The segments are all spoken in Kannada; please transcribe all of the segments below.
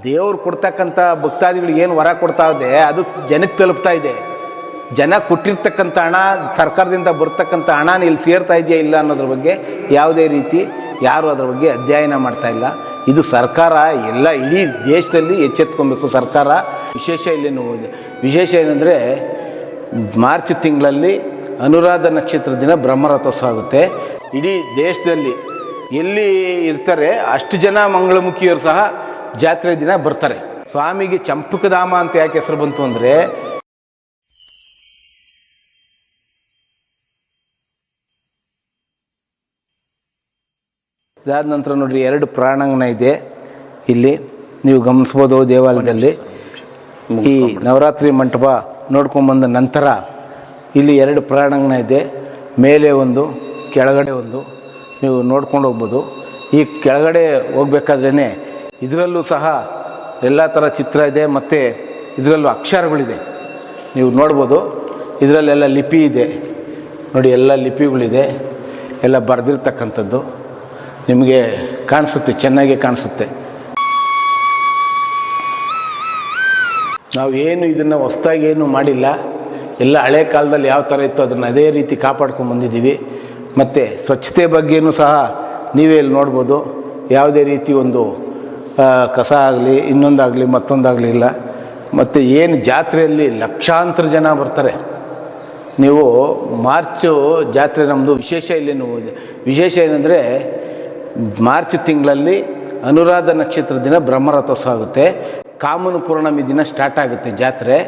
ದೇವ್ರು ಕೊಡ್ತಕ್ಕಂಥ ಭಕ್ತಾದಿಗಳಿಗೆ ಏನು ವರ ಕೊಡ್ತಾ ಇದೆ ಅದು ಜನಕ್ಕೆ ತಲುಪ್ತಾ ಇದೆ. ಜನ ಕೊಟ್ಟಿರ್ತಕ್ಕಂಥ ಹಣ, ಸರ್ಕಾರದಿಂದ ಬರ್ತಕ್ಕಂಥ ಹಣ ಇಲ್ಲಿ ಸೇರ್ತಾ ಇದೆಯಾ ಇಲ್ಲ ಅನ್ನೋದ್ರ ಬಗ್ಗೆ ಯಾವುದೇ ರೀತಿ ಯಾರು ಅದರ ಬಗ್ಗೆ ಅಧ್ಯಯನ ಮಾಡ್ತಾ ಇಲ್ಲ. ಇದು ಸರ್ಕಾರ ಎಲ್ಲ ಇಡೀ ದೇಶದಲ್ಲಿ ಎಚ್ಚೆತ್ಕೊಬೇಕು ಸರ್ಕಾರ. ವಿಶೇಷ ಏನಂದರೆ ಮಾರ್ಚ್ ತಿಂಗಳಲ್ಲಿ ಅನುರಾಧ ನಕ್ಷತ್ರ ದಿನ ಬ್ರಹ್ಮರಥೋತ್ಸವ ಆಗುತ್ತೆ. ಇಡೀ ದೇಶದಲ್ಲಿ ಎಲ್ಲಿ ಇರ್ತಾರೆ ಅಷ್ಟು ಜನ ಮಂಗಳಮುಖಿಯರು ಸಹ ಜಾತ್ರೆ ದಿನ ಬರ್ತಾರೆ. ಸ್ವಾಮಿಗೆ ಚಂಪಕಧಾಮ ಅಂತ ಯಾಕೆ ಹೆಸರು ಬಂತು ಅಂದರೆ, ಇದಾದ ನಂತರ ನೋಡ್ರಿ 2 ಪ್ರಾಣಾಂಗಣ ಇದೆ ಇಲ್ಲಿ ನೀವು ಗಮನಿಸ್ಬೋದು. ದೇವಾಲಯದಲ್ಲಿ ಈ ನವರಾತ್ರಿ ಮಂಟಪ ನೋಡ್ಕೊಂಬಂದ ನಂತರ ಇಲ್ಲಿ 2 ಪ್ರಾಣಾಂಗಣ ಇದೆ. ಮೇಲೆ ಒಂದು, ಕೆಳಗಡೆ ಒಂದು, ನೀವು ನೋಡ್ಕೊಂಡು ಹೋಗ್ಬೋದು. ಈ ಕೆಳಗಡೆ ಹೋಗ್ಬೇಕಾದ್ರೇ ಇದರಲ್ಲೂ ಸಹ ಎಲ್ಲ ಥರ ಚಿತ್ರ ಇದೆ ಮತ್ತು ಇದರಲ್ಲೂ ಅಕ್ಷರಗಳಿದೆ, ನೀವು ನೋಡ್ಬೋದು. ಇದರಲ್ಲೆಲ್ಲ ಲಿಪಿ ಇದೆ ನೋಡಿ, ಎಲ್ಲ ಲಿಪಿಗಳಿದೆ, ಎಲ್ಲ ಬರೆದಿರ್ತಕ್ಕಂಥದ್ದು ನಿಮಗೆ ಕಾಣಿಸುತ್ತೆ, ಚೆನ್ನಾಗೇ ಕಾಣಿಸುತ್ತೆ. ನಾವು ಏನು ಇದನ್ನು ಹೊಸದಾಗಿ ಏನು ಮಾಡಿಲ್ಲ, ಎಲ್ಲ ಹಳೆ ಕಾಲದಲ್ಲಿ ಯಾವ ಥರ ಇತ್ತು ಅದನ್ನು ಅದೇ ರೀತಿ ಕಾಪಾಡ್ಕೊಂಡು ಬಂದಿದ್ದೀವಿ. ಮತ್ತು ಸ್ವಚ್ಛತೆ ಬಗ್ಗೆಯೂ ಸಹ ನೀವೇ ಇಲ್ಲಿ ನೋಡ್ಬೋದು. ಯಾವುದೇ ರೀತಿ ಒಂದು ಕಸ ಆಗಲಿ ಇನ್ನೊಂದಾಗಲಿ ಮತ್ತೊಂದಾಗಲಿ ಇಲ್ಲ. ಮತ್ತು ಏನು ಜಾತ್ರೆಯಲ್ಲಿ ಲಕ್ಷಾಂತರ ಜನ ಬರ್ತಾರೆ. ನೀವು ಮಾರ್ಚು ಜಾತ್ರೆ ನಮ್ಮದು ವಿಶೇಷ ಏನಂದರೆ ಮಾರ್ಚ್ ತಿಂಗಳಲ್ಲಿ ಅನುರಾಧ ನಕ್ಷತ್ರ ದಿನ ಬ್ರಹ್ಮರಥೋತ್ಸವ ಆಗುತ್ತೆ. ಕಾಮನ ಪೂರ್ಣಮಿ ದಿನ ಸ್ಟಾರ್ಟ್ ಆಗುತ್ತೆ ಜಾತ್ರೆ.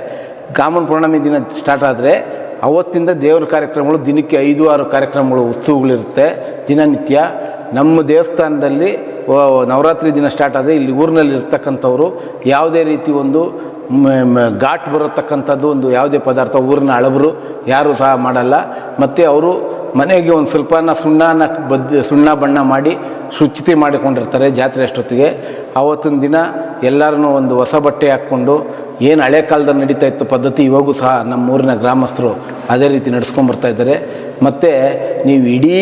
ಕಾಮನ ಪೂರ್ಣಮಿ ದಿನ ಸ್ಟಾರ್ಟ್ ಆದರೆ ಅವತ್ತಿಂದ ದೇವ್ರ ಕಾರ್ಯಕ್ರಮಗಳು ದಿನಕ್ಕೆ 5-6 ಕಾರ್ಯಕ್ರಮಗಳು, ಉತ್ಸವಗಳಿರುತ್ತೆ ದಿನನಿತ್ಯ. ನಮ್ಮ ದೇವಸ್ಥಾನದಲ್ಲಿ ನವರಾತ್ರಿ ದಿನ ಸ್ಟಾರ್ಟ್ ಆದರೆ ಇಲ್ಲಿ ಊರಿನಲ್ಲಿ ಇರ್ತಕ್ಕಂಥವ್ರು ಯಾವುದೇ ರೀತಿ ಒಂದು ಘಾಟ್ ಬರತಕ್ಕಂಥದ್ದು ಒಂದು ಯಾವುದೇ ಪದಾರ್ಥ ಊರಿನ ಹಳಬರು ಯಾರೂ ಸಹ ಮಾಡಲ್ಲ. ಮತ್ತು ಅವರು ಮನೆಗೆ ಒಂದು ಸ್ವಲ್ಪನ ಸುಣ್ಣ ಬಣ್ಣ ಮಾಡಿ ಶುಚಿತೆ ಮಾಡಿಕೊಂಡಿರ್ತಾರೆ ಜಾತ್ರೆ ಅಷ್ಟೊತ್ತಿಗೆ. ಆವತ್ತಿನ ದಿನ ಎಲ್ಲರೂ ಒಂದು ಹೊಸ ಬಟ್ಟೆ ಹಾಕ್ಕೊಂಡು ಏನು ಹಳೆ ಕಾಲದಲ್ಲಿ ನಡೀತಾ ಇತ್ತು ಪದ್ಧತಿ ಇವಾಗೂ ಸಹ ನಮ್ಮ ಊರಿನ ಗ್ರಾಮಸ್ಥರು ಅದೇ ರೀತಿ ನಡೆಸ್ಕೊಂಬರ್ತಾ ಇದ್ದಾರೆ. ಮತ್ತು ನೀವು ಇಡೀ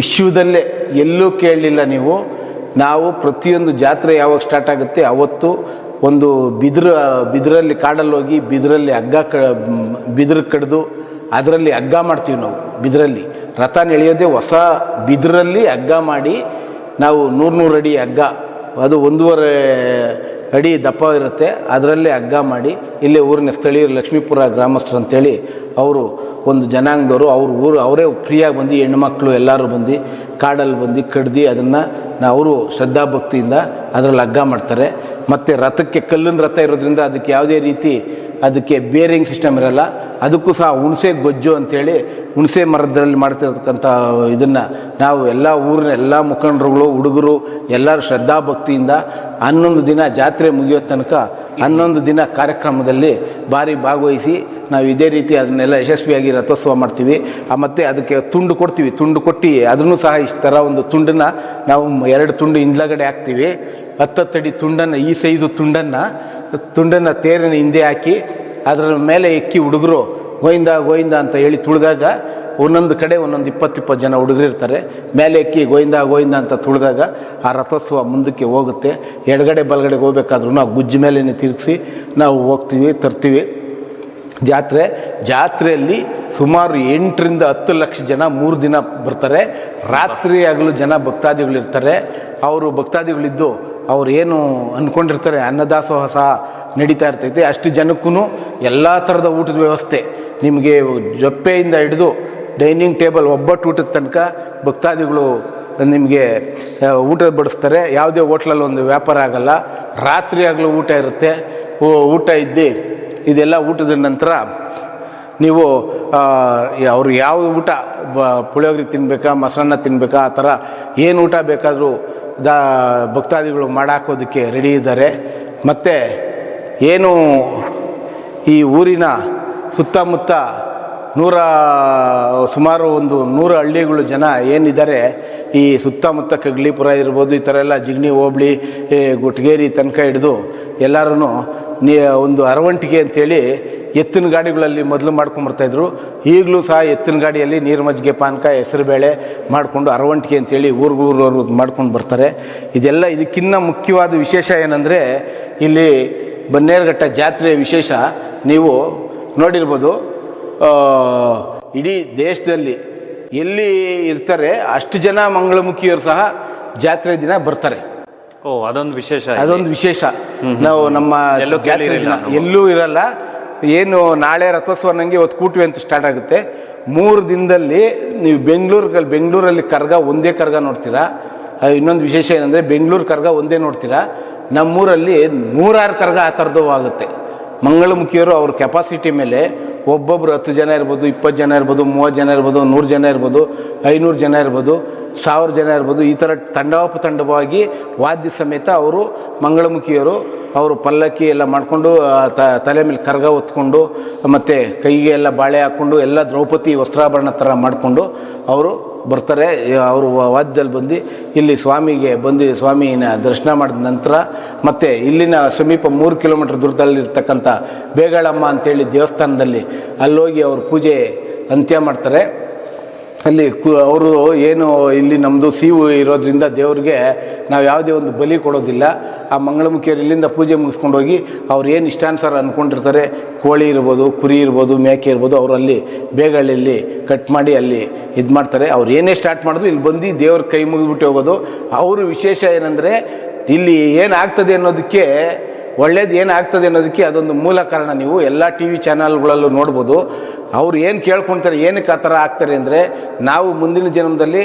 ವಿಶ್ವದಲ್ಲೇ ಎಲ್ಲೂ ಕೇಳಲಿಲ್ಲ ನೀವು, ನಾವು ಪ್ರತಿಯೊಂದು ಜಾತ್ರೆ ಯಾವಾಗ ಸ್ಟಾರ್ಟ್ ಆಗುತ್ತೆ ಅವತ್ತು ಒಂದು ಬಿದಿರಲ್ಲಿ ಕಾಡಲ್ಲಿ ಹೋಗಿ ಬಿದಿರು ಕಡಿದು ಅದರಲ್ಲಿ ಹಗ್ಗ ಮಾಡ್ತೀವಿ ನಾವು. ಬಿದಿರಲ್ಲಿ ರಥ ಎಳೆಯೋದೇ ಹೊಸ ಬಿದಿರಲ್ಲಿ ಹಗ್ಗ ಮಾಡಿ ನಾವು 100 ಅಡಿ ಹಗ್ಗ, ಅದು 1.5 ಅಡಿ ದಪ್ಪ ಇರುತ್ತೆ, ಅದರಲ್ಲೇ ಹಗ್ಗ ಮಾಡಿ ಇಲ್ಲೇ ಊರಿನ ಸ್ಥಳೀಯರು ಲಕ್ಷ್ಮೀಪುರ ಗ್ರಾಮಸ್ಥರು ಅಂತೇಳಿ ಅವರು ಒಂದು ಜನಾಂಗದವರು ಅವರೇ ಫ್ರೀಯಾಗಿ ಬಂದು ಹೆಣ್ಮಕ್ಳು ಎಲ್ಲರೂ ಬಂದು ಕಾಡಲ್ಲಿ ಬಂದು ಕಡ್ದು ಅದನ್ನು ಅವರು ಶ್ರದ್ಧಾಭಕ್ತಿಯಿಂದ ಅದರಲ್ಲಿ ಹಗ್ಗ ಮಾಡ್ತಾರೆ. ಮತ್ತು ರಥಕ್ಕೆ ಕಲ್ಲಿನ ರಥ ಇರೋದ್ರಿಂದ ಅದಕ್ಕೆ ಯಾವುದೇ ರೀತಿ ಬೇರಿಂಗ್ ಸಿಸ್ಟಮ್ ಇರಲ್ಲ. ಅದಕ್ಕೂ ಸಹ ಹುಣಸೆ ಗೊಜ್ಜು ಅಂಥೇಳಿ ಹುಣಸೆ ಮರದಲ್ಲಿ ಮಾಡ್ತಿರ್ತಕ್ಕಂಥ ಇದನ್ನು ನಾವು ಎಲ್ಲ ಊರಿನ ಎಲ್ಲ ಮುಖಂಡರುಗಳು ಹುಡುಗರು ಎಲ್ಲರೂ ಶ್ರದ್ಧಾಭಕ್ತಿಯಿಂದ 11 ದಿನ ಜಾತ್ರೆ ಮುಗಿಯೋ ತನಕ 11 ದಿನ ಕಾರ್ಯಕ್ರಮದಲ್ಲಿ ಭಾಗವಹಿಸಿ ನಾವು ಇದೇ ರೀತಿ ಅದನ್ನೆಲ್ಲ ಯಶಸ್ವಿಯಾಗಿ ರಥೋತ್ಸವ ಮಾಡ್ತೀವಿ. ಮತ್ತು ಅದಕ್ಕೆ ತುಂಡು ಕೊಡ್ತೀವಿ. ತುಂಡು ಕೊಟ್ಟು ಅದನ್ನು ಸಹ ಇಷ್ಟು ಥರ ಒಂದು ತುಂಡನ್ನು ನಾವು 2 ತುಂಡು ಹಿಂದ್ಲಗಡೆ ಹಾಕ್ತೀವಿ. 10 ಅಡಿ ತುಂಡನ್ನು, ಈ ಸೈಜು ತುಂಡನ್ನು ತೇರಿನ ಹಿಂದೆ ಹಾಕಿ ಅದರ ಮೇಲೆ ಎಕ್ಕಿ ಹುಡುಗರು ಗೋವಿಂದ ಅಂತ ಹೇಳಿ ತುಳಿದಾಗ ಒಂದೊಂದು ಕಡೆ 20 ಜನ ಹುಡುಗರಿರ್ತಾರೆ. ಮೇಲೆ ಎಕ್ಕಿ ಗೋವಿಂದ ಅಂತ ತುಳಿದಾಗ ಆ ರಥೋತ್ಸವ ಮುಂದಕ್ಕೆ ಹೋಗುತ್ತೆ. ಎಡಗಡೆ ಬಲಗಡೆಗೆ ಹೋಗ್ಬೇಕಾದ್ರೂ ನಾವು ಗುಜ್ಜು ಮೇಲೇ ತಿರುಗಿಸಿ ನಾವು ಹೋಗ್ತೀವಿ, ತರ್ತೀವಿ. ಜಾತ್ರೆಯಲ್ಲಿ ಸುಮಾರು 8ರಿಂದ 10 ಲಕ್ಷ ಜನ 3 ದಿನ ಬರ್ತಾರೆ. ರಾತ್ರಿ ಹಗಲು ಜನ ಭಕ್ತಾದಿಗಳಿರ್ತಾರೆ. ಅವರು ಭಕ್ತಾದಿಗಳಿದ್ದು ಅವ್ರು ಏನು ಅಂದ್ಕೊಂಡಿರ್ತಾರೆ ಅನ್ನದಾಸೋಹ ಸಹ ನಡೀತಾ ಇರ್ತೈತೆ. ಅಷ್ಟು ಜನಕ್ಕೂ ಎಲ್ಲ ಥರದ ಊಟದ ವ್ಯವಸ್ಥೆ ನಿಮಗೆ ಜೊಪ್ಪೆಯಿಂದ ಹಿಡಿದು ಡೈನಿಂಗ್ ಟೇಬಲ್ ಒಬ್ಬಟ್ಟು ಊಟದ ತನಕ ಭಕ್ತಾದಿಗಳು ನಿಮಗೆ ಊಟ ಬಡಿಸ್ತಾರೆ. ಯಾವುದೇ ಹೋಟ್ಲಲ್ಲಿ ಒಂದು ವ್ಯಾಪಾರ ಆಗಲ್ಲ. ರಾತ್ರಿ ಆಗಲೂ ಊಟ ಇರುತ್ತೆ. ಊಟ ಇದೆಲ್ಲ ಊಟದ ನಂತರ ನೀವು ಅವರು ಯಾವ ಊಟ ಪುಳಿಯೋಗರೆ ತಿನ್ನಬೇಕಾ, ಮೊಸರನ್ನ ತಿನ್ನಬೇಕಾ, ಆ ಥರ ಏನು ಊಟ ಬೇಕಾದರೂ ಭಕ್ತಾದಿಗಳು ಮಾಡಾಕೋದಕ್ಕೆ ರೆಡಿ ಇದ್ದಾರೆ. ಮತ್ತು ಏನು ಈ ಊರಿನ ಸುತ್ತಮುತ್ತ ಸುಮಾರು 100 ಹಳ್ಳಿಗಳು ಜನ ಏನಿದ್ದಾರೆ ಈ ಸುತ್ತಮುತ್ತ ಕಗ್ಲಿಪುರ ಇರ್ಬೋದು, ಈ ಥರ ಎಲ್ಲ ಜಿಗಣಿ ಹೋಬಳಿ ಗುಟ್ಗೇರಿ ತನಕ ಹಿಡಿದು ಎಲ್ಲರೂ ಒಂದು ಅರವಂಟಿಗೆ ಅಂಥೇಳಿ ಎತ್ತಿನ ಗಾಡಿಗಳಲ್ಲಿ ಮೊದಲು ಮಾಡ್ಕೊಂಬರ್ತಾಯಿದ್ರು. ಈಗಲೂ ಸಹ ಎತ್ತಿನ ಗಾಡಿಯಲ್ಲಿ ನೀರು ಮಜ್ಜಿಗೆ, ಪಾನಕ, ಹೆಸರುಬೇಳೆ ಮಾಡಿಕೊಂಡು ಅರವಂಟಿಗೆ ಅಂತೇಳಿ ಊರುಗಳವ್ರು ಮಾಡ್ಕೊಂಡು ಬರ್ತಾರೆ. ಇದಕ್ಕಿಂತ ಮುಖ್ಯವಾದ ವಿಶೇಷ ಏನಂದರೆ ಇಲ್ಲಿ ಬನ್ನೇರುಘಟ್ಟ ಜಾತ್ರೆಯ ವಿಶೇಷ ನೀವು ನೋಡಿರ್ಬೋದು. ಇಡೀ ದೇಶದಲ್ಲಿ ಎಲ್ಲಿ ಇರ್ತಾರೆ ಅಷ್ಟು ಜನ ಮಂಗಳಮುಖಿಯವರು ಸಹ ಜಾತ್ರೆ ದಿನ ಬರ್ತಾರೆ. ಅದೊಂದು ವಿಶೇಷ, ಅದೊಂದು ವಿಶೇಷ. ನಾವು ನಮ್ಮ ಜಾತ್ರೆ ದಿನ ಎಲ್ಲೂ ಇರಲ್ಲ. ಏನು ನಾಳೆ ರಥೋತ್ಸವ ನಂಗೆ ಇವತ್ತು ಕೂಟ್ವಿ ಅಂತ ಸ್ಟಾರ್ಟ್ ಆಗುತ್ತೆ. 3 ದಿನದಲ್ಲಿ ನೀವು ಬೆಂಗಳೂರಲ್ಲಿ ಕರ್ಗ ಒಂದೇ ಕರ್ಗ ನೋಡ್ತೀರಾ. ಇನ್ನೊಂದು ವಿಶೇಷ ಏನಂದರೆ ಬೆಂಗಳೂರು ಕರ್ಗ ಒಂದೇ ನೋಡ್ತೀರಾ. ನಮ್ಮೂರಲ್ಲಿ 100 ಕರ್ಗ ಆ ಥರದ್ದು ಆಗುತ್ತೆ. ಮಂಗಳಮುಖಿಯವರು ಅವ್ರ ಕೆಪಾಸಿಟಿ ಮೇಲೆ ಒಬ್ಬೊಬ್ರು 10 ಜನ ಇರ್ಬೋದು, 20 ಜನ ಇರ್ಬೋದು, 30 ಜನ ಇರ್ಬೋದು, 100 ಜನ ಇರ್ಬೋದು, 500 ಜನ ಇರ್ಬೋದು, 1000 ಜನ ಇರ್ಬೋದು. ಈ ಥರ ತಂಡವಾಗಿ ವಾದ್ಯ ಸಮೇತ ಅವರು ಮಂಗಳಮುಖಿಯವರು ಅವರು ಪಲ್ಲಕ್ಕಿ ಎಲ್ಲ ಮಾಡಿಕೊಂಡು ತಲೆ ಮೇಲೆ ಕರ್ಗ ಹೊತ್ಕೊಂಡು ಮತ್ತು ಕೈಗೆ ಎಲ್ಲ ಬಾಳೆ ಹಾಕ್ಕೊಂಡು ಎಲ್ಲ ದ್ರೌಪದಿ ವಸ್ತ್ರಾಭರಣ ಥರ ಮಾಡಿಕೊಂಡು ಅವರು ಬರ್ತಾರೆ. ಅವರು ವಾದ್ಯದಲ್ಲಿ ಬಂದು ಇಲ್ಲಿ ಸ್ವಾಮಿಗೆ ಬಂದು ಸ್ವಾಮಿನ ದರ್ಶನ ಮಾಡಿದ ನಂತರ ಮತ್ತು ಇಲ್ಲಿನ ಸಮೀಪ 3 ಕಿಲೋಮೀಟರ್ ದೂರದಲ್ಲಿರ್ತಕ್ಕಂಥ ಬೇಗಳಮ್ಮ ಅಂತೇಳಿ ದೇವಸ್ಥಾನದಲ್ಲಿ ಅಲ್ಲೋಗಿ ಅವರು ಪೂಜೆ ಅಂತ್ಯ ಮಾಡ್ತಾರೆ. ಅಲ್ಲಿ ಅವರು ಏನು ಇಲ್ಲಿ ನಮ್ಮದು ಸೀವು ಇರೋದ್ರಿಂದ ದೇವ್ರಿಗೆ ನಾವು ಯಾವುದೇ ಒಂದು ಬಲಿ ಕೊಡೋದಿಲ್ಲ. ಆ ಮಂಗಳಮುಖಿಯರು ಇಲ್ಲಿಂದ ಪೂಜೆ ಮುಗಿಸ್ಕೊಂಡು ಹೋಗಿ ಅವ್ರು ಏನು ಇಷ್ಟಾನುಸಾರ ಅಂದ್ಕೊಂಡಿರ್ತಾರೆ, ಕೋಳಿ ಇರ್ಬೋದು, ಕುರಿ ಇರ್ಬೋದು, ಮೇಕೆ ಇರ್ಬೋದು, ಅವರು ಅಲ್ಲಿ ಬೇಗಳಲ್ಲಿ ಕಟ್ ಮಾಡಿ ಅಲ್ಲಿ ಇದು ಮಾಡ್ತಾರೆ. ಅವ್ರು ಏನೇ ಸ್ಟಾರ್ಟ್ ಮಾಡಿದ್ರು ಇಲ್ಲಿ ಬಂದು ದೇವ್ರ ಕೈ ಮುಗಿದ್ಬಿಟ್ಟು ಹೋಗೋದು. ಅವರು ವಿಶೇಷ ಏನಂದರೆ ಇಲ್ಲಿ ಏನಾಗ್ತದೆ ಅನ್ನೋದಕ್ಕೆ, ಒಳ್ಳೇದು ಏನಾಗ್ತದೆ ಅನ್ನೋದಕ್ಕೆ ಅದೊಂದು ಮೂಲ ಕಾರಣ. ನೀವು ಎಲ್ಲ TV ಚಾನಲ್ಗಳಲ್ಲೂ ನೋಡ್ಬೋದು. ಅವ್ರು ಏನು ಕೇಳ್ಕೊಳ್ತಾರೆ, ಏನಕ್ಕೆ ಆ ಥರ ಆಗ್ತಾರೆ ಅಂದರೆ, ನಾವು ಮುಂದಿನ ಜನ್ಮದಲ್ಲಿ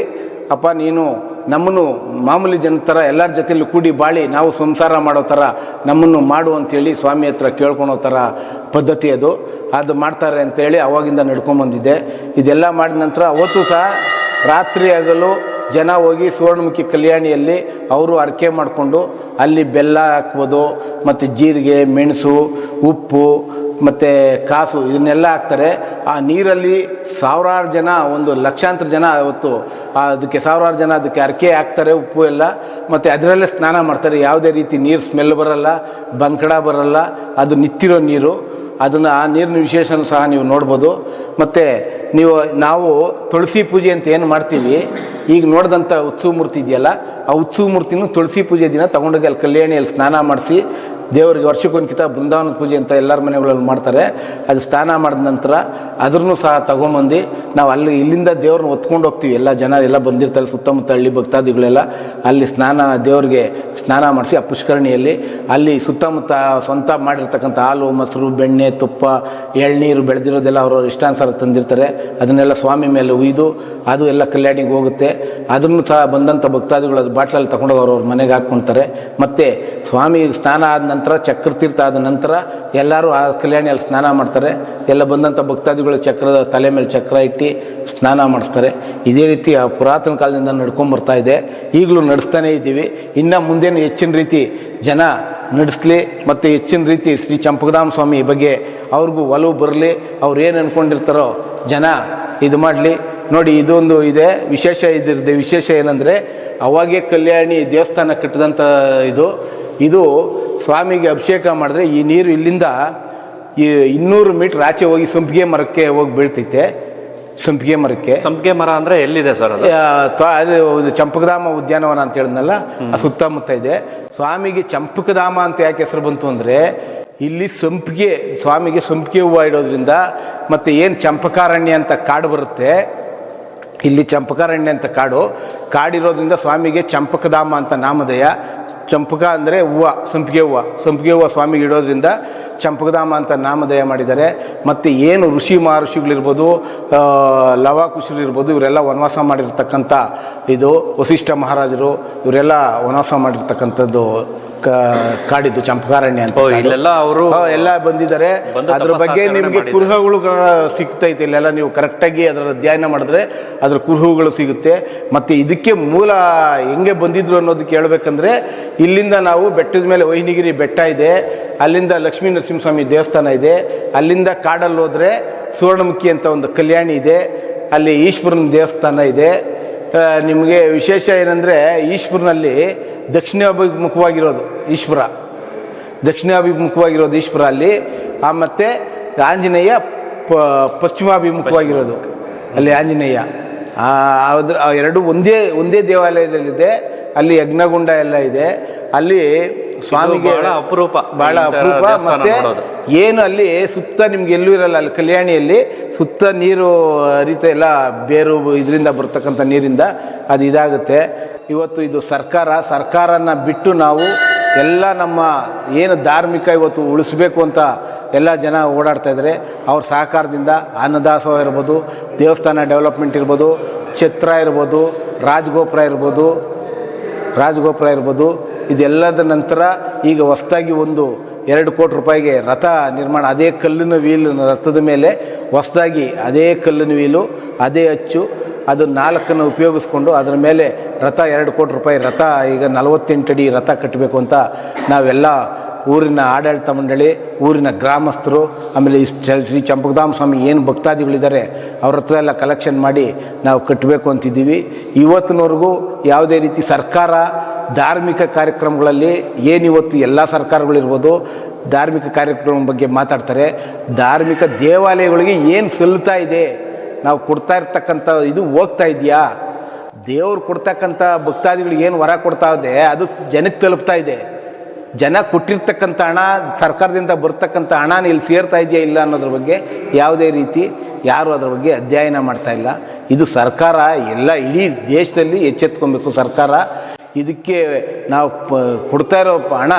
ಅಪ್ಪ ನೀನು ನಮ್ಮನ್ನು ಮಾಮೂಲಿ ಜನ ಥರ ಎಲ್ಲರ ಜೊತೆಯಲ್ಲೂ ಕೂಡಿ ಬಾಳಿ ನಾವು ಸಂಸಾರ ಮಾಡೋ ಥರ ನಮ್ಮನ್ನು ಮಾಡು ಅಂಥೇಳಿ ಸ್ವಾಮಿ ಹತ್ರ ಕೇಳ್ಕೊಳೋ ಥರ ಪದ್ಧತಿ ಅದು ಮಾಡ್ತಾರೆ ಅಂತೇಳಿ ಅವಾಗಿಂದ ನಡ್ಕೊಂಬಂದಿದ್ದೆ. ಇದೆಲ್ಲ ಮಾಡಿದ ನಂತರ ಅವತ್ತು ಸಹ ರಾತ್ರಿ ಹಗಲು ಜನ ಹೋಗಿ ಸುವರ್ಣಮುಖಿ ಕಲ್ಯಾಣಿಯಲ್ಲಿ ಅವರು ಅರ್ಕೆ ಮಾಡಿಕೊಂಡು ಅಲ್ಲಿ ಬೆಲ್ಲ ಹಾಕ್ಬೋದು, ಮತ್ತು ಜೀರಿಗೆ, ಮೆಣಸು, ಉಪ್ಪು ಮತ್ತು ಕಾಸು ಇದನ್ನೆಲ್ಲ ಹಾಕ್ತಾರೆ. ಆ ನೀರಲ್ಲಿ ಸಾವಿರಾರು ಜನ, ಒಂದು ಲಕ್ಷಾಂತರ ಜನ ಅವತ್ತು ಅದಕ್ಕೆ ಸಾವಿರಾರು ಜನ ಅದಕ್ಕೆ ಅರ್ಕೆ ಹಾಕ್ತಾರೆ, ಉಪ್ಪು ಎಲ್ಲ. ಮತ್ತು ಅದರಲ್ಲೇ ಸ್ನಾನ ಮಾಡ್ತಾರೆ. ಯಾವುದೇ ರೀತಿ ನೀರು ಸ್ಮೆಲ್ ಬರಲ್ಲ, ಬಂಕಡ ಬರಲ್ಲ, ಅದು ನಿಂತಿರೋ ನೀರು. ಅದನ್ನು ಆ ನೀರಿನ ವಿಶೇಷನೂ ಸಹ ನೀವು ನೋಡ್ಬೋದು. ಮತ್ತು ನಾವು ತುಳಸಿ ಪೂಜೆ ಅಂತ ಏನು ಮಾಡ್ತೀವಿ, ಈಗ ನೋಡಿದಂಥ ಉತ್ಸವ ಮೂರ್ತಿ ಇದೆಯಲ್ಲ, ಆ ಉತ್ಸವ ಮೂರ್ತಿನೂ ತುಳಸಿ ಪೂಜೆ ದಿನ ತೊಗೊಂಡೋಗಿ ಅಲ್ಲಿ ಕಲ್ಯಾಣಿಯಲ್ಲಿ ಸ್ನಾನ ಮಾಡಿಸಿ ದೇವರಿಗೆ ವರ್ಷಕ್ಕೊಂದ್ಕಿಂತ ಬೃಂದಾವನದ ಪೂಜೆ ಅಂತ ಎಲ್ಲರ ಮನೆಗಳಲ್ಲಿ ಮಾಡ್ತಾರೆ. ಅದು ಸ್ನಾನ ಮಾಡಿದ ನಂತರ ಅದನ್ನು ಸಹ ತೊಗೊಂಬಂದು ನಾವು ಅಲ್ಲಿ ಇಲ್ಲಿಂದ ದೇವ್ರನ್ನ ಹೊತ್ಕೊಂಡು ಹೋಗ್ತೀವಿ. ಎಲ್ಲ ಜನ ಎಲ್ಲ ಬಂದಿರ್ತಾರೆ, ಸುತ್ತಮುತ್ತ ಹಳ್ಳಿ ಭಕ್ತಾದಿಗಳೆಲ್ಲ ಅಲ್ಲಿ ದೇವ್ರಿಗೆ ಸ್ನಾನ ಮಾಡಿಸಿ ಆ ಪುಷ್ಕರಣಿಯಲ್ಲಿ ಅಲ್ಲಿ ಸುತ್ತಮುತ್ತ ಸ್ವಂತ ಮಾಡಿರ್ತಕ್ಕಂಥ ಹಾಲು, ಮೊಸರು, ಬೆಣ್ಣೆ, ತುಪ್ಪ, ಎಳ್ನೀರು ಬೆಳೆದಿರೋದೆಲ್ಲ ಅವ್ರವ್ರ ಇಷ್ಟಾನುಸಾರ ತಂದಿರ್ತಾರೆ. ಅದನ್ನೆಲ್ಲ ಸ್ವಾಮಿ ಮೇಲೆ ಉಯ್ದು ಅದು ಎಲ್ಲ ಕಲ್ಯಾಣಿಗೆ ಹೋಗುತ್ತೆ. ಅದನ್ನು ಸಹ ಬಂದಂಥ ಭಕ್ತಾದಿಗಳು ಅದು ಬಾಟ್ಲಲ್ಲಿ ತಗೊಂಡೋಗಿ ಅವ್ರವ್ರ ಮನೆಗೆ ಹಾಕ್ಕೊಳ್ತಾರೆ. ಮತ್ತು ಸ್ವಾಮಿ ಸ್ನಾನ ಆದ ನಂತರ ಚಕ್ರತೀರ್ಥ ಆದ ನಂತರ ಎಲ್ಲರೂ ಆ ಕಲ್ಯಾಣಿಯಲ್ಲಿ ಸ್ನಾನ ಮಾಡ್ತಾರೆ. ಎಲ್ಲ ಬಂದಂಥ ಭಕ್ತಾದಿಗಳು ತಲೆ ಮೇಲೆ ಚಕ್ರ ಇಟ್ಟು ಸ್ನಾನ ಮಾಡಿಸ್ತಾರೆ. ಇದೇ ರೀತಿ ಆ ಪುರಾತನ ಕಾಲದಿಂದ ನಡ್ಕೊಂಬರ್ತಾ ಇದೆ, ಈಗಲೂ ನಡೆಸ್ತಾನೇ ಇದ್ದೀವಿ. ಇನ್ನು ಮುಂದೇನು ಹೆಚ್ಚಿನ ರೀತಿ ಜನ ನಡೆಸಲಿ, ಮತ್ತು ಹೆಚ್ಚಿನ ರೀತಿ ಶ್ರೀ ಚಂಪಕಧಾಮ ಸ್ವಾಮಿ ಬಗ್ಗೆ ಅವ್ರಿಗೂ ಒಲವು ಬರಲಿ. ಅವ್ರು ಏನು ಅಂದ್ಕೊಂಡಿರ್ತಾರೋ ಜನ ಇದು ಮಾಡಲಿ. ನೋಡಿ, ಇದೊಂದು ಇದೆ ವಿಶೇಷ. ಇದ್ರದ್ದು ವಿಶೇಷ ಏನಂದರೆ, ಅವಾಗೇ ಕಲ್ಯಾಣಿ ದೇವಸ್ಥಾನ ಕಟ್ಟಿದಂಥ ಇದು ಸ್ವಾಮಿಗೆ ಅಭಿಷೇಕ ಮಾಡಿದ್ರೆ ಈ ನೀರು ಇಲ್ಲಿಂದ 200 ಮೀಟ್ರ್ ಆಚೆ ಹೋಗಿ ಸಂಪಿಗೆ ಮರಕ್ಕೆ ಹೋಗಿ ಬೀಳ್ತೈತೆ. ಸಂಪಿಗೆ ಮರ ಅಂದರೆ ಎಲ್ಲಿದೆ ಸರ್? ಅದು ಚಂಪಕಧಾಮ ಉದ್ಯಾನವನ ಅಂತ ಹೇಳಿದ್ನಲ್ಲ, ಆ ಸುತ್ತಮುತ್ತ ಇದೆ. ಸ್ವಾಮಿಗೆ ಚಂಪಕಧಾಮ ಅಂತ ಯಾಕೆ ಹೆಸರು ಬಂತು ಅಂದರೆ, ಇಲ್ಲಿ ಸ್ವಾಮಿಗೆ ಸಂಪಿಗೆ ಹೂವು ಇಡೋದ್ರಿಂದ, ಮತ್ತು ಏನು ಚಂಪಕಾರಣ್ಯ ಅಂತ ಕಾಡು ಬರುತ್ತೆ, ಇಲ್ಲಿ ಚಂಪಕಾರಣ್ಯ ಅಂತ ಕಾಡಿರೋದ್ರಿಂದ ಸ್ವಾಮಿಗೆ ಚಂಪಕಧಾಮ ಅಂತ ನಾಮಧೇಯ. ಚಂಪಕ ಅಂದರೆ ಹೂವು, ಸಂಪಿಗೆ ಹೂವು ಸ್ವಾಮಿಗೆ ಇಡೋದ್ರಿಂದ ಚಂಪಕಧಾಮ ಅಂತ ನಾಮಧೇಯ ಮಾಡಿದ್ದಾರೆ. ಮತ್ತು ಏನು ಋಷಿ ಮಹರ್ಷಿಗಳಿರ್ಬೋದು, ಲವಾಕುಶರಿರ್ಬೋದು, ಇವರೆಲ್ಲ ವನವಾಸ ಮಾಡಿರ್ತಕ್ಕಂಥ ವಸಿಷ್ಠ ಮಹಾರಾಜರು ಇವರೆಲ್ಲ ವನವಾಸ ಮಾಡಿರ್ತಕ್ಕಂಥದ್ದು ಕಾಡಿದ್ದು ಚಂಪಕಾರಣ್ಯ ಅಂತ. ಇಲ್ಲೆಲ್ಲ ಅವರು ಎಲ್ಲ ಬಂದಿದ್ದಾರೆ. ಅದ್ರ ಬಗ್ಗೆ ನಿಮಗೆ ಕುರುಹುಗಳು ಸಿಗ್ತೈತೆ. ಇಲ್ಲೆಲ್ಲ ನೀವು ಕರೆಕ್ಟಾಗಿ ಅದರ ಅಧ್ಯಯನ ಮಾಡಿದ್ರೆ ಅದ್ರ ಕುರುಹುಗಳು ಸಿಗುತ್ತೆ. ಮತ್ತು ಇದಕ್ಕೆ ಮೂಲ ಹೆಂಗೆ ಬಂದಿದ್ರು ಅನ್ನೋದಕ್ಕೆ ಹೇಳ್ಬೇಕಂದ್ರೆ, ಇಲ್ಲಿಂದ ನಾವು ಬೆಟ್ಟದ ಮೇಲೆ ವೈನಿಗಿರಿ ಬೆಟ್ಟ ಇದೆ, ಅಲ್ಲಿಂದ ಲಕ್ಷ್ಮೀ ನರಸಿಂಹಸ್ವಾಮಿ ದೇವಸ್ಥಾನ ಇದೆ, ಅಲ್ಲಿಂದ ಕಾಡಲ್ಲಿ ಹೋದರೆ ಸುವರ್ಣಮುಖಿ ಅಂತ ಒಂದು ಕಲ್ಯಾಣಿ ಇದೆ, ಅಲ್ಲಿ ಈಶ್ವರನ ದೇವಸ್ಥಾನ ಇದೆ. ನಿಮಗೆ ವಿಶೇಷ ಏನಂದರೆ, ಈಶ್ವರನಲ್ಲಿ ದಕ್ಷಿಣಾಭಿಮುಖವಾಗಿರೋದು ಈಶ್ವರ ಅಲ್ಲಿ. ಮತ್ತು ಆಂಜನೇಯ ಪಶ್ಚಿಮಾಭಿಮುಖವಾಗಿರೋದು ಅಲ್ಲಿ ಆಂಜನೇಯ. ಎರಡು ಒಂದೇ ದೇವಾಲಯದಲ್ಲಿದೆ. ಅಲ್ಲಿ ಯಜ್ಞಗುಂಡ ಎಲ್ಲ ಇದೆ. ಅಲ್ಲಿ ಸ್ವಾಮಿಗೆ ಬಹಳ ಅಪರೂಪ, ಬಹಳ ಇಂಥ ಅಪರೂಪ. ದೇವಸ್ಥಾನ ಮತ್ತೆ ನೋಡೋದು. ಏನು ಅಲ್ಲಿ ಸುತ್ತ ನಿಮ್ಗೆ ಎಲ್ಲೂ ಇರಲ್ಲ, ಅಲ್ಲಿ ಕಲ್ಯಾಣಿಯಲ್ಲಿ ಸುತ್ತ ನೀರು ಹರಿತ ಎಲ್ಲ ಬೇರು ಇದರಿಂದ ಬರ್ತಕ್ಕಂಥ ನೀರಿಂದ ಅದು ಇದಾಗುತ್ತೆ. ಇವತ್ತು ಇದು ಸರ್ಕಾರನ ಬಿಟ್ಟು ನಾವು ಎಲ್ಲ ನಮ್ಮ ಏನು ಧಾರ್ಮಿಕ ಇವತ್ತು ಉಳಿಸ್ಬೇಕು ಅಂತ ಎಲ್ಲ ಜನ ಓಡಾಡ್ತಾ ಇದ್ದಾರೆ. ಅವ್ರ ಸಹಕಾರದಿಂದ ಅನ್ನದಾಸೋಹ ಇರ್ಬೋದು, ದೇವಸ್ಥಾನ ಡೆವಲಪ್ಮೆಂಟ್ ಇರ್ಬೋದು, ಛತ್ರ ಇರ್ಬೋದು, ರಾಜಗೋಪುರ ಇರ್ಬೋದು, ಇದೆಲ್ಲದ ನಂತರ ಈಗ ಹೊಸದಾಗಿ 2 ಕೋಟಿ ರೂಪಾಯಿಗೆ ರಥ ನಿರ್ಮಾಣ, ಅದೇ ಕಲ್ಲಿನ ವೀಲ್ ರಥದ ಮೇಲೆ ಹೊಸದಾಗಿ ಅದೇ ಕಲ್ಲಿನ ವೀಲು, ಅದೇ ಅಚ್ಚು, ಅದು 4 ಉಪಯೋಗಿಸ್ಕೊಂಡು ಅದರ ಮೇಲೆ ರಥ 2 ಕೋಟಿ ರೂಪಾಯಿ ರಥ, ಈಗ 48 ಅಡಿ ರಥ ಕಟ್ಟಬೇಕು ಅಂತ ನಾವೆಲ್ಲ ಊರಿನ ಆಡಳಿತ ಮಂಡಳಿ, ಊರಿನ ಗ್ರಾಮಸ್ಥರು, ಆಮೇಲೆ ಶ್ರೀ ಚಂಪಕಧಾಮ ಸ್ವಾಮಿ ಏನು ಭಕ್ತಾದಿಗಳಿದ್ದಾರೆ ಅವ್ರ ಹತ್ರ ಎಲ್ಲ ಕಲೆಕ್ಷನ್ ಮಾಡಿ ನಾವು ಕಟ್ಟಬೇಕು ಅಂತಿದ್ದೀವಿ. ಇವತ್ತಿನವರೆಗೂ ಯಾವುದೇ ರೀತಿ ಸರ್ಕಾರ ಧಾರ್ಮಿಕ ಕಾರ್ಯಕ್ರಮಗಳಲ್ಲಿ ಏನಿವತ್ತು ಎಲ್ಲ ಸರ್ಕಾರಗಳಿರ್ಬೋದು ಧಾರ್ಮಿಕ ಕಾರ್ಯಕ್ರಮ ಬಗ್ಗೆ ಮಾತಾಡ್ತಾರೆ. ಧಾರ್ಮಿಕ ದೇವಾಲಯಗಳಿಗೆ ಏನು ಸಲ್ಲುತ್ತಾ ಇದೆ, ನಾವು ಕೊಡ್ತಾ ಇರ್ತಕ್ಕಂಥ ಇದು ಹೋಗ್ತಾ ಇದೆಯಾ, ದೇವ್ರು ಕೊಡ್ತಕ್ಕಂಥ ಭಕ್ತಾದಿಗಳಿಗೆ ಏನು ವರ ಕೊಡ್ತಾ ಇದೆ ಅದು ಜನಕ್ಕೆ ತಲುಪ್ತಾ ಇದೆ. ಜನ ಕೊಟ್ಟಿರ್ತಕ್ಕಂಥ ಹಣ, ಸರ್ಕಾರದಿಂದ ಬರ್ತಕ್ಕಂಥ ಹಣನ ಇಲ್ಲಿ ಸೇರ್ತಾ ಇದೆಯಾ ಇಲ್ಲ ಅನ್ನೋದ್ರ ಬಗ್ಗೆ ಯಾವುದೇ ರೀತಿ ಯಾರು ಅದರ ಬಗ್ಗೆ ಅಧ್ಯಯನ ಮಾಡ್ತಾ ಇಲ್ಲ. ಇದು ಸರ್ಕಾರ ಎಲ್ಲ ಇಡೀ ದೇಶದಲ್ಲಿ ಎಚ್ಚೆತ್ಕೊಬೇಕು. ಸರ್ಕಾರ ಇದಕ್ಕೆ ನಾವು ಕೊಡ್ತಾ ಇರೋ ಹಣ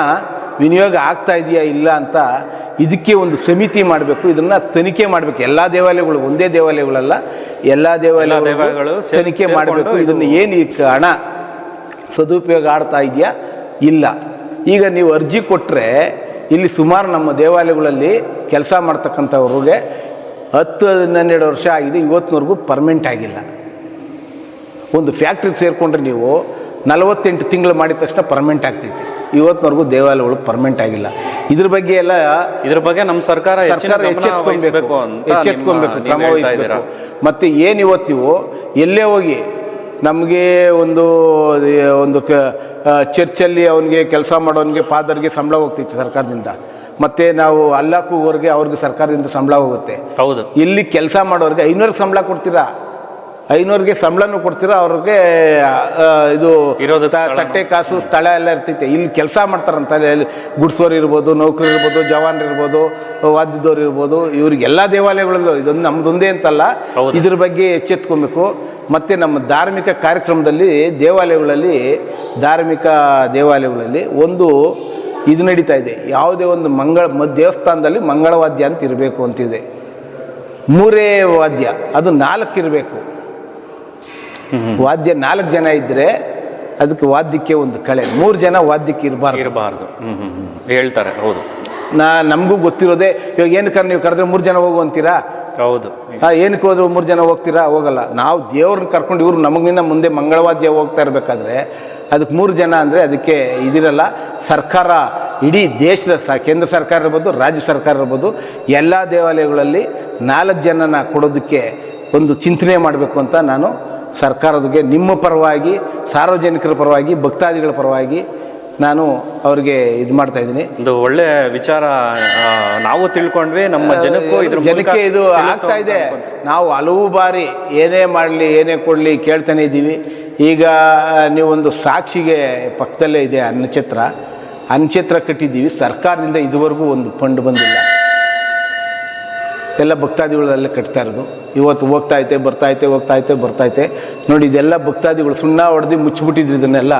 ವಿನಿಯೋಗ ಆಗ್ತಾ ಇದೆಯಾ ಇಲ್ಲ ಅಂತ ಇದಕ್ಕೆ ಒಂದು ಸಮಿತಿ ಮಾಡಬೇಕು, ಇದನ್ನು ತನಿಖೆ ಮಾಡಬೇಕು. ಎಲ್ಲ ದೇವಾಲಯಗಳು, ಒಂದೇ ದೇವಾಲಯಗಳಲ್ಲ, ಎಲ್ಲ ದೇವಾಲಯಗಳು ತನಿಖೆ ಮಾಡಬೇಕು. ಇದನ್ನು ಏನು ಈ ಹಣ ಸದುಪಯೋಗ ಆಡ್ತಾ ಇದೆಯಾ ಇಲ್ಲ. ಈಗ ನೀವು ಅರ್ಜಿ ಕೊಟ್ಟರೆ ಇಲ್ಲಿ ಸುಮಾರು ನಮ್ಮ ದೇವಾಲಯಗಳಲ್ಲಿ ಕೆಲಸ ಮಾಡ್ತಕ್ಕಂಥವ್ರಿಗೆ 10-12 ವರ್ಷ ಆಗಿದೆ, ಇವತ್ತಿನವರೆಗೂ ಪರ್ಮನೆಂಟ್ ಆಗಿಲ್ಲ. ಒಂದು ಫ್ಯಾಕ್ಟ್ರಿಗೆ ಸೇರಿಕೊಂಡ್ರೆ ನೀವು 48 ತಿಂಗಳು ಮಾಡಿದ ತಕ್ಷಣ ಪರ್ಮನೆಂಟ್ ಆಗ್ತೈತಿ. ಇವತ್ತಿನವರೆಗೂ ದೇವಾಲಯಗಳು ಪರ್ಮನೆಂಟ್ ಆಗಿಲ್ಲ. ಇದ್ರ ಬಗ್ಗೆ ನಮ್ಮ ಸರ್ಕಾರ ಎಚ್ಚೆತ್ಕೊಬೇಕು, ಕ್ರಮ ವಹಿಸಬೇಕು. ಮತ್ತು ಏನು ಇವತ್ತು ನೀವು ಎಲ್ಲೇ ಹೋಗಿ ನಮಗೆ ಒಂದು ಚರ್ಚಲ್ಲಿ ಅವನಿಗೆ ಕೆಲಸ ಮಾಡೋನಿಗೆ ಫಾದರ್ಗೆ ಸಂಬಳ ಹೋಗ್ತಿತ್ತು ಸರ್ಕಾರದಿಂದ, ಮತ್ತು ನಾವು ಅಲ್ಲಾಕುವರೆಗೆ ಅವ್ರಿಗೆ ಸರ್ಕಾರದಿಂದ ಸಂಬಳ ಹೋಗುತ್ತೆ. ಹೌದು. ಇಲ್ಲಿ ಕೆಲಸ ಮಾಡೋರಿಗೆ 500 ಸಂಬಳ ಕೊಡ್ತೀರಾ, 500ಗೆ ಸಂಬಳನೂ ಕೊಡ್ತೀರಾ, ಅವ್ರಿಗೆ ಇದು ತಟ್ಟೆ ಕಾಸು ಸ್ಥಳ ಎಲ್ಲ ಇರ್ತೈತೆ. ಇಲ್ಲಿ ಕೆಲಸ ಮಾಡ್ತಾರಂತ ಗುಡ್ಸೋರು ಇರ್ಬೋದು, ನೌಕರು ಇರ್ಬೋದು, ಜವಾನ್ರು ಇರ್ಬೋದು, ವಾದ್ಯದವ್ರು ಇರ್ಬೋದು, ಇವ್ರಿಗೆಲ್ಲ ದೇವಾಲಯಗಳಲ್ಲೂ ಇದೊಂದು ನಮ್ಮದೊಂದೇ ಅಂತಲ್ಲ, ಇದ್ರ ಬಗ್ಗೆ ಎಚ್ಚೆತ್ಕೊಬೇಕು. ಮತ್ತು ನಮ್ಮ ಧಾರ್ಮಿಕ ಕಾರ್ಯಕ್ರಮದಲ್ಲಿ ಧಾರ್ಮಿಕ ದೇವಾಲಯಗಳಲ್ಲಿ ಒಂದು ಇದು ನಡೀತಾ ಇದೆ. ಯಾವುದೇ ಒಂದು ದೇವಸ್ಥಾನದಲ್ಲಿ ಮಂಗಳವಾದ್ಯ ಅಂತ ಇರಬೇಕು ಅಂತಿದೆ. 3 ವಾದ್ಯ, ಅದು 4 ಇರಬೇಕು. ವಾದ್ಯ 4 ಜನ ಇದ್ದರೆ ಅದಕ್ಕೆ ವಾದ್ಯಕ್ಕೆ ಒಂದು ಕಳೆ, 3 ಜನ ವಾದ್ಯಕ್ಕೆ ಇರಬಾರ್ದು ಹೇಳ್ತಾರೆ. ಹೌದು, ನಮಗೂ ಗೊತ್ತಿರೋದೇ. ಇವಾಗ ಏನಕ್ಕೆ ನೀವು ಕರೆದ್ರೆ 3 ಜನ ಹೋಗು ಅಂತೀರಾ? ಹೌದು. ಏನಕ್ಕೆ ಹೋದ್ರು 3 ಜನ ಹೋಗ್ತೀರಾ? ಹೋಗಲ್ಲ. ನಾವು ದೇವ್ರನ್ನ ಕರ್ಕೊಂಡು ಇವರು ನಮಗಿನ್ನ ಮುಂದೆ ಮಂಗಳವಾದ್ಯ ಹೋಗ್ತಾ ಇರಬೇಕಾದ್ರೆ ಅದಕ್ಕೆ 3 ಜನ ಅಂದರೆ ಅದಕ್ಕೆ ಇದಿರಲ್ಲ. ಸರ್ಕಾರ ಇಡೀ ದೇಶದ ಕೇಂದ್ರ ಸರ್ಕಾರ ಇರ್ಬೋದು, ರಾಜ್ಯ ಸರ್ಕಾರ ಇರ್ಬೋದು, ಎಲ್ಲ ದೇವಾಲಯಗಳಲ್ಲಿ 4 ಜನನ ಕೊಡೋದಕ್ಕೆ ಒಂದು ಚಿಂತನೆ ಮಾಡಬೇಕು ಅಂತ ನಾನು ಸರ್ಕಾರದಿಗೆ ನಿಮ್ಮ ಪರವಾಗಿ, ಸಾರ್ವಜನಿಕರ ಪರವಾಗಿ, ಭಕ್ತಾದಿಗಳ ಪರವಾಗಿ ನಾನು ಅವ್ರಿಗೆ ಇದು ಮಾಡ್ತಾ ಇದ್ದೀನಿ. ಒಂದು ಒಳ್ಳೆ ವಿಚಾರ ನಾವು ತಿಳ್ಕೊಂಡ್ವಿ, ನಮ್ಮ ಜನಕ್ಕೆ ಇದು ಆಗ್ತಾ ಇದೆ. ನಾವು ಹಲವು ಬಾರಿ ಏನೇ ಮಾಡಲಿ ಏನೇ ಕೊಡಲಿ ಕೇಳ್ತಾನೆ ಇದ್ದೀವಿ. ಈಗ ನೀವೊಂದು ಸಾಕ್ಷಿಗೆ ಪಕ್ಕದಲ್ಲೇ ಇದೆ ಅನ್ನಛತ್ರ ಕಟ್ಟಿದ್ದೀವಿ. ಸರ್ಕಾರದಿಂದ ಇದುವರೆಗೂ ಒಂದು ಫಂಡ್ ಬಂದಿಲ್ಲ. ಎಲ್ಲ ಭಕ್ತಾದಿಗಳಲ್ಲೇ ಕಟ್ತಾ ಇರೋದು. ಇವತ್ತು ಹೋಗ್ತಾಯಿತೆ ಬರ್ತಾಯಿತೆ ನೋಡಿ. ಇದೆಲ್ಲ ಭಕ್ತಾದಿಗಳು ಸುಣ್ಣ ಹೊಡೆದು ಮುಚ್ಚಿಬಿಟ್ಟಿದ್ರು. ಇದನ್ನೆಲ್ಲ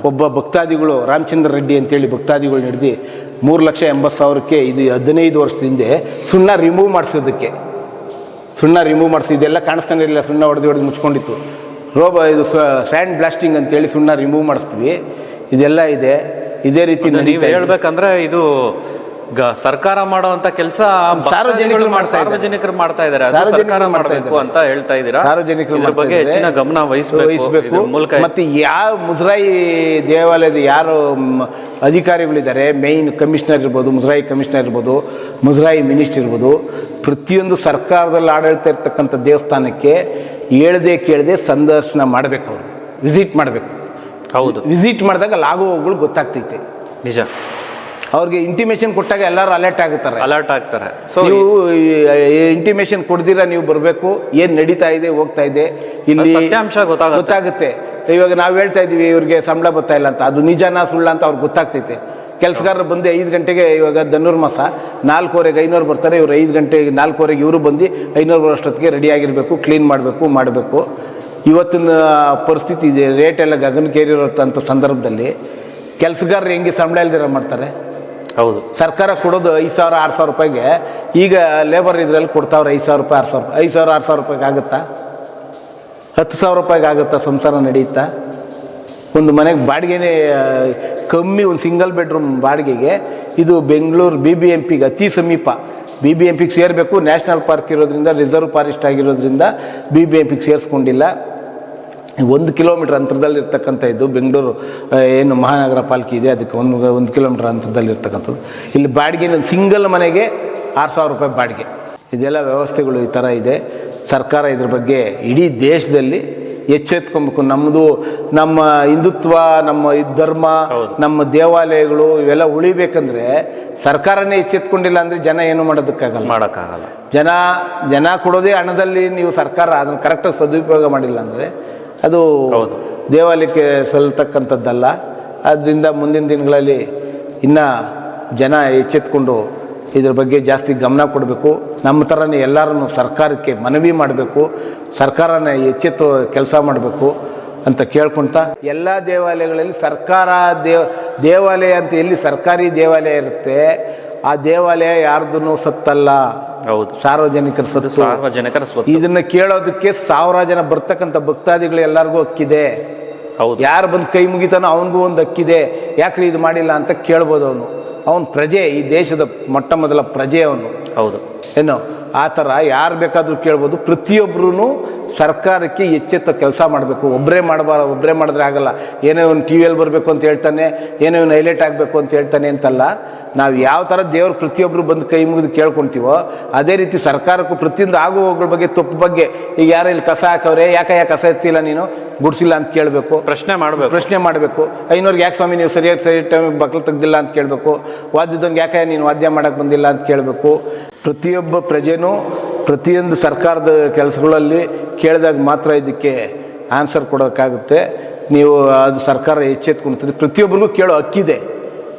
ಒಬ್ಬ ಭಕ್ತಾದಿಗಳು ರಾಮಚಂದ್ರ ರೆಡ್ಡಿ ಅಂತೇಳಿ ಭಕ್ತಾದಿಗಳು ಹಿಡಿದು 3,80,000ಕ್ಕೆ ಇದು 15 ವರ್ಷದ ಹಿಂದೆ ಸುಣ್ಣ ರಿಮೂವ್ ಮಾಡಿಸೋದಕ್ಕೆ ಇದೆಲ್ಲ ಕಾಣಿಸ್ತಾನೆ ಇರಲಿಲ್ಲ. ಸುಣ್ಣ ಹೊಡೆದು ಮುಚ್ಕೊಂಡಿತ್ತು. ಇದು ಸ್ಯಾಂಡ್ ಬ್ಲಾಸ್ಟಿಂಗ್ ಅಂತೇಳಿ ಸುಣ್ಣ ರಿಮೂವ್ ಮಾಡಿಸ್ತೀವಿ. ಇದೆಲ್ಲ ಇದೆ. ಇದೇ ರೀತಿ ನೀವು ಹೇಳ್ಬೇಕಂದ್ರೆ ಇದು ಸರ್ಕಾರ ಮಾಡುವಂತ ಕೆಲಸ ಸಾರ್ವಜನಿಕರು ಮಾಡ್ತಾ ಇದ್ದಾರೆ. ಸರ್ಕಾರ ಮಾಡಬೇಕು ಅಂತ ಹೇಳ್ತಾ ಇದ್ದೀರಾ. ಸಾರ್ವಜನಿಕರ ಬಗ್ಗೆ ಹೆಚ್ಚಿನ ಗಮನ ವಹಿಸಬೇಕು. ಮತ್ತೆ ಯಾವ ಮುಜರಾಯಿ ದೇವಾಲಯದ ಯಾರು ಅಧಿಕಾರಿಗಳಿದ್ದಾರೆ, ಮೇಯ್ನ್ ಕಮಿಷನರ್ ಇರ್ಬೋದು, ಮುಜರಾಯಿ ಕಮಿಷನರ್ ಇರ್ಬೋದು, ಮುಜರಾಯಿ ಮಿನಿಸ್ಟರ್ ಇರ್ಬೋದು, ಪ್ರತಿಯೊಂದು ಸರ್ಕಾರದಲ್ಲಿ ಆಡಳಿತ ಇರ್ತಕ್ಕಂಥ ದೇವಸ್ಥಾನಕ್ಕೆ ಕೇಳದೆ ಸಂದರ್ಶನ ಮಾಡಬೇಕು. ಅವರು ವಿಸಿಟ್ ಮಾಡಬೇಕು. ಹೌದು, ವಿಸಿಟ್ ಮಾಡಿದಾಗ ಆಗುವವುಗಳು ಗೊತ್ತಾಗ್ತೈತೆ. ನಿಜ. ಅವ್ರಿಗೆ ಇಂಟಿಮೇಷನ್ ಕೊಟ್ಟಾಗ ಎಲ್ಲರೂ ಅಲರ್ಟ್ ಆಗ್ತಾರೆ. ಸೊ ನೀವು ಇಂಟಿಮೇಷನ್ ಕೊಡ್ದಿರಾ ನೀವು ಬರಬೇಕು. ಏನು ನಡೀತಾ ಇದೆ, ಹೋಗ್ತಾ ಇದೆ, ಇಲ್ಲಿ ಸತ್ಯಾಂಶ ಗೊತ್ತಾಗುತ್ತೆ. ಇವಾಗ ನಾವು ಹೇಳ್ತಾ ಇದೀವಿ ಇವ್ರಿಗೆ ಸಂಬಳ ಬರ್ತಾ ಇಲ್ಲ ಅಂತ, ಅದು ನಿಜನಾ ಸುಳ್ಳ ಅಂತ ಅವ್ರಿಗೆ ಗೊತ್ತಾಗ್ತೈತೆ. ಕೆಲಸಗಾರರು ಬಂದು 5 ಗಂಟೆಗೆ, ಇವಾಗ ಧನುರ್ಮಾಸ 4:15 500 ಬರ್ತಾರೆ, ಇವರು 5 ಗಂಟೆಗೆ 4:15 ಇವರು ಬಂದು 500 ಬರೋಷ್ಟೊತ್ತಿಗೆ ರೆಡಿಯಾಗಿರಬೇಕು, ಕ್ಲೀನ್ ಮಾಡಬೇಕು. ಇವತ್ತಿನ ಪರಿಸ್ಥಿತಿ ಇದೆ, ರೇಟೆಲ್ಲ ಗಗನಕ್ಕೇರಿರೋಂಥ ಸಂದರ್ಭದಲ್ಲಿ ಕೆಲಸಗಾರರು ಹೆಂಗೆ ಸಂಬಳ ಇಲ್ದಿರ ಮಾಡ್ತಾರೆ? ಹೌದು. ಸರ್ಕಾರ ಕೊಡೋದು 5,000 6,000 ರೂಪಾಯಿಗೆ, ಈಗ ಲೇಬರ್ ಇದರಲ್ಲಿ ಕೊಡ್ತಾವ್ರೆ 5,000 ರೂಪಾಯಿ 6,000 ರೂಪಾಯಿ. 5,000 6,000 ರೂಪಾಯಿಗೆ ಆಗುತ್ತಾ? 10,000 ರೂಪಾಯಿಗೆ ಆಗುತ್ತಾ? ಸಂಸಾರ ನಡೆಯುತ್ತಾ? ಒಂದು ಮನೆಗೆ ಬಾಡಿಗೆನೇ ಕಮ್ಮಿ, ಒಂದು ಸಿಂಗಲ್ ಬೆಡ್ರೂಮ್ ಬಾಡಿಗೆಗೆ. ಇದು ಬೆಂಗಳೂರು BBMPಗೆ ಅತಿ ಸಮೀಪ. BBMPಗೆ ಸೇರಬೇಕು, ನ್ಯಾಷನಲ್ ಪಾರ್ಕ್ ಇರೋದ್ರಿಂದ, ರಿಸರ್ವ್ ಫಾರೆಸ್ಟ್ ಆಗಿರೋದ್ರಿಂದ BBMPಗೆ ಸೇರಿಸ್ಕೊಂಡಿಲ್ಲ. 1 ಕಿಲೋಮೀಟ್ರ್ ಅಂತರದಲ್ಲಿರ್ತಕ್ಕಂಥ ಇದು ಬೆಂಗಳೂರು ಏನು ಮಹಾನಗರ ಪಾಲಿಕೆ ಇದೆ, ಅದಕ್ಕೆ 1 ಕಿಲೋಮೀಟ್ರ್ ಅಂತರದಲ್ಲಿರ್ತಕ್ಕಂಥದ್ದು. ಇಲ್ಲಿ ಬಾಡಿಗೆ ಒಂದು ಸಿಂಗಲ್ ಮನೆಗೆ 6,000 ರೂಪಾಯಿ ಬಾಡಿಗೆ. ಇದೆಲ್ಲ ವ್ಯವಸ್ಥೆಗಳು ಈ ಥರ ಇದೆ. ಸರ್ಕಾರ ಇದ್ರ ಬಗ್ಗೆ ಇಡೀ ದೇಶದಲ್ಲಿ ಎಚ್ಚೆತ್ಕೊಬೇಕು. ನಮ್ಮ ಹಿಂದುತ್ವ, ನಮ್ಮ ಧರ್ಮ, ನಮ್ಮ ದೇವಾಲಯಗಳು ಇವೆಲ್ಲ ಉಳಿಬೇಕಂದ್ರೆ ಸರ್ಕಾರನೇ ಎಚ್ಚೆತ್ಕೊಂಡಿಲ್ಲ ಅಂದರೆ ಜನ ಏನು ಮಾಡೋಕ್ಕಾಗಲ್ಲ. ಜನ ಕೊಡೋದೇ ಹಣದಲ್ಲಿ. ನೀವು ಸರ್ಕಾರ ಅದನ್ನು ಕರೆಕ್ಟಾಗಿ ಸದುಪಯೋಗ ಮಾಡಿಲ್ಲ ಅಂದರೆ ಅದು ದೇವಾಲಯಕ್ಕೆ ಸಲ್ಲತಕ್ಕಂಥದ್ದಲ್ಲ. ಆದ್ದರಿಂದ ಮುಂದಿನ ದಿನಗಳಲ್ಲಿ ಇನ್ನೂ ಜನ ಎಚ್ಚೆತ್ಕೊಂಡು ಇದ್ರ ಬಗ್ಗೆ ಜಾಸ್ತಿ ಗಮನ ಕೊಡಬೇಕು. ನಮ್ಮ ಥರನೇ ಎಲ್ಲರೂ ಸರ್ಕಾರಕ್ಕೆ ಮನವಿ ಮಾಡಬೇಕು, ಸರ್ಕಾರನ ಎಚ್ಚೆತ್ತು ಕೆಲಸ ಮಾಡಬೇಕು ಅಂತ ಕೇಳ್ಕೊತ, ಎಲ್ಲ ದೇವಾಲಯಗಳಲ್ಲಿ ಸರ್ಕಾರ ದೇವಾಲಯ ಅಂತ ಎಲ್ಲಿ ಸರ್ಕಾರಿ ದೇವಾಲಯ ಇರುತ್ತೆ, ಆ ದೇವಾಲಯ ಯಾರ್ದು ಸತ್ತಲ್ಲ. ಹೌದು, ಸಾರ್ವಜನಿಕರ ಸ್ವತ್ತು. ಇದನ್ನ ಕೇಳೋದಕ್ಕೆ 1000 ಜನ ಬರ್ತಕ್ಕಂಥ ಭಕ್ತಾದಿಗಳು ಎಲ್ಲರಿಗೂ ಹಕ್ಕಿದೆ. ಯಾರು ಬಂದು ಕೈ ಮುಗಿತಾನೋ ಅವನಿಗೂ ಒಂದು ಹಕ್ಕಿದೆ. ಯಾಕ್ರಿ ಇದು ಮಾಡಿಲ್ಲ ಅಂತ ಕೇಳ್ಬೋದು. ಅವನು ಪ್ರಜೆ, ಈ ದೇಶದ ಮೊಟ್ಟ ಮೊದಲ ಪ್ರಜೆ ಅವನು. ಹೌದು, ಏನೋ ಆ ಥರ ಯಾರು ಬೇಕಾದರೂ ಕೇಳ್ಬೋದು. ಪ್ರತಿಯೊಬ್ಬರೂ ಸರ್ಕಾರಕ್ಕೆ ಎಚ್ಚೆತ್ತ ಕೆಲಸ ಮಾಡಬೇಕು. ಒಬ್ಬರೇ ಮಾಡಿದ್ರೆ ಆಗಲ್ಲ. ಏನೋ ಒಂದು ಟಿ ವಿಯಲ್ಲಿ ಬರಬೇಕು ಅಂತ ಹೇಳ್ತಾನೆ, ಏನೋ ಒಂದು ಹೈಲೈಟ್ ಆಗಬೇಕು ಅಂತ ಹೇಳ್ತಾನೆ ಅಂತಲ್ಲ. ನಾವು ಯಾವ ಥರ ದೇವ್ರು ಪ್ರತಿಯೊಬ್ಬರು ಬಂದು ಕೈ ಮುಗಿದು ಕೇಳ್ಕೊತೀವೋ ಅದೇ ರೀತಿ ಸರ್ಕಾರಕ್ಕೂ ಪ್ರತಿಯೊಂದು ಆಗುವಗಳ ಬಗ್ಗೆ, ತಪ್ಪು ಬಗ್ಗೆ, ಈಗ ಯಾರು ಇಲ್ಲಿ ಕಸ ಹಾಕವ್ರೆ, ಯಾಕೆ ಕಸ ಎತ್ತಿಲ್ಲ, ನೀನು ಗುಡಿಸಿಲ್ಲ ಅಂತ ಕೇಳಬೇಕು, ಪ್ರಶ್ನೆ ಮಾಡಬೇಕು. ಐನೋರ್ಗೆ ಯಾಕೆ ಸ್ವಾಮಿ ನೀವು ಸರಿ ಟೈಮಿಗೆ ಬಕ್ಲು ತೆಗ್ದಿಲ್ಲ ಅಂತ ಕೇಳಬೇಕು. ವಾದ್ಯದವ್ನಿಗೆ ಯಾಕೆ ನೀನು ವಾದ್ಯ ಮಾಡೋಕ್ಕೆ ಬಂದಿಲ್ಲ ಅಂತ ಕೇಳಬೇಕು. ಪ್ರತಿಯೊಬ್ಬ ಪ್ರಜೆನೂ ಪ್ರತಿಯೊಂದು ಸರ್ಕಾರದ ಕೆಲಸಗಳಲ್ಲಿ ಕೇಳಿದಾಗ ಮಾತ್ರ ಇದಕ್ಕೆ ಆನ್ಸರ್ ಕೊಡೋಕ್ಕಾಗುತ್ತೆ. ನೀವು ಅದು ಸರ್ಕಾರ ಎಚ್ಚೆತ್ಕೊಳ್ತದೆ. ಪ್ರತಿಯೊಬ್ಬರಿಗೂ ಕೇಳೋ ಹಕ್ಕಿದೆ,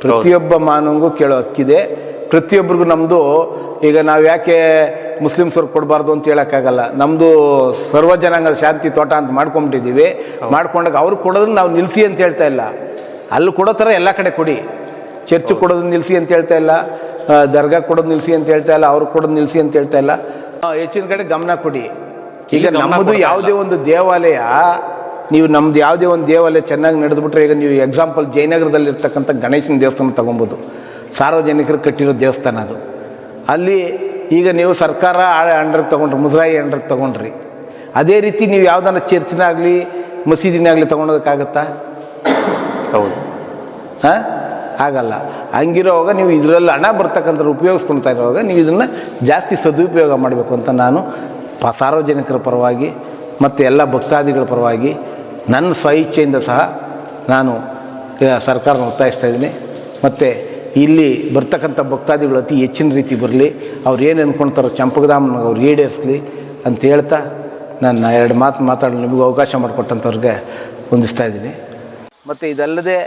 ಪ್ರತಿಯೊಬ್ಬ ಮಾನವನಿಗೂ ಕೇಳೋ ಹಕ್ಕಿದೆ. ಪ್ರತಿಯೊಬ್ಬರಿಗೂ ನಮ್ಮದು, ಈಗ ನಾವು ಯಾಕೆ ಮುಸ್ಲಿಮ್ಸವ್ರಿಗೆ ಕೊಡಬಾರ್ದು ಅಂತ ಹೇಳೋಕ್ಕಾಗಲ್ಲ. ನಮ್ಮದು ಸರ್ವ ಜನಾಂಗದ ಶಾಂತಿ ತೋಟ ಅಂತ ಮಾಡ್ಕೊಂಬಿಟ್ಟಿದ್ದೀವಿ. ಮಾಡ್ಕೊಂಡಾಗ ಅವ್ರಿಗೆ ಕೊಡೋದನ್ನ ನಾವು ನಿಲ್ಲಿಸಿ ಅಂತ ಹೇಳ್ತಾ ಇಲ್ಲ. ಅಲ್ಲಿ ಕೊಡೋ ಥರ ಎಲ್ಲ ಕಡೆ ಕೊಡಿ. ಚರ್ಚ್ ಕೊಡೋದನ್ನ ನಿಲ್ಲಿಸಿ ಅಂತ ಹೇಳ್ತಾ ಇಲ್ಲ, ದರ್ಗಾ ಕೊಡೋದು ನಿಲ್ಲಿಸಿ ಅಂತ ಹೇಳ್ತಾ ಇಲ್ಲ, ಅವ್ರಿಗೆ ಕೊಡೋದು ನಿಲ್ಲಿಸಿ ಅಂತ ಹೇಳ್ತಾ ಇಲ್ಲ. ಹೆಚ್ಚಿನ ಕಡೆ ಗಮನ ಕೊಡಿ. ಈಗ ನಮ್ಮದು ಯಾವುದೇ ಒಂದು ದೇವಾಲಯ, ನೀವು ನಮ್ದು ಯಾವುದೇ ಒಂದು ದೇವಾಲಯ ಚೆನ್ನಾಗಿ ನಡೆದುಬಿಟ್ರೆ, ಈಗ ನೀವು ಎಕ್ಸಾಂಪಲ್ ಜಯನಗರದಲ್ಲಿ ಇರ್ತಕ್ಕಂಥ ಗಣೇಶನ ದೇವಸ್ಥಾನ ತೊಗೊಬೋದು. ಸಾರ್ವಜನಿಕರು ಕಟ್ಟಿರೋ ದೇವಸ್ಥಾನ ಅದು. ಅಲ್ಲಿ ಈಗ ನೀವು ಸರ್ಕಾರ ಅಂಡ್ರಿಗೆ ತೊಗೊಂಡ್ರಿ, ಮುಜರಾಯಿ ಅಂಡ್ರಿಗೆ ತೊಗೊಂಡ್ರಿ. ಅದೇ ರೀತಿ ನೀವು ಯಾವುದನ್ನ ಚರ್ಚಿನಾಗಲಿ ಮಸೀದಿನಾಗಲಿ ತೊಗೊಳೋದಕ್ಕಾಗತ್ತಾ? ಹೌದು, ಆಗಲ್ಲ. ಹಂಗಿರೋವಾಗ ನೀವು ಇದರಲ್ಲಿ ಹಣ ಬರ್ತಕ್ಕಂಥ ಉಪಯೋಗಿಸ್ಕೊಳ್ತಾ ಇರೋವಾಗ ನೀವು ಇದನ್ನು ಜಾಸ್ತಿ ಸದುಪಯೋಗ ಮಾಡಬೇಕು ಅಂತ ನಾನು ಸಾರ್ವಜನಿಕರ ಪರವಾಗಿ ಮತ್ತು ಎಲ್ಲ ಭಕ್ತಾದಿಗಳ ಪರವಾಗಿ ನನ್ನ ಸ್ವಇಚ್ಛೆಯಿಂದ ಸಹ ನಾನು ಸರ್ಕಾರನ ಒತ್ತಾಯಿಸ್ತಾ ಇದ್ದೀನಿ. ಮತ್ತು ಇಲ್ಲಿ ಬರ್ತಕ್ಕಂಥ ಭಕ್ತಾದಿಗಳು ಅತಿ ಹೆಚ್ಚಿನ ರೀತಿ ಬರಲಿ, ಅವ್ರು ಏನು ಅಂದ್ಕೊಳ್ತಾರೋ ಚಂಪಕಧಾಮನ ಅವ್ರು ಈಡೇರಿಸಲಿ ಅಂತ ಹೇಳ್ತಾ ನಾನು 2 ಮಾತು ಮಾತಾಡಲು ನಿಮಗೂ ಅವಕಾಶ ಮಾಡಿಕೊಟ್ಟಂಥವ್ರಿಗೆ ಹೊಂದಿಸ್ತಾ ಇದ್ದೀನಿ. ಮತ್ತು ಇದಲ್ಲದೆ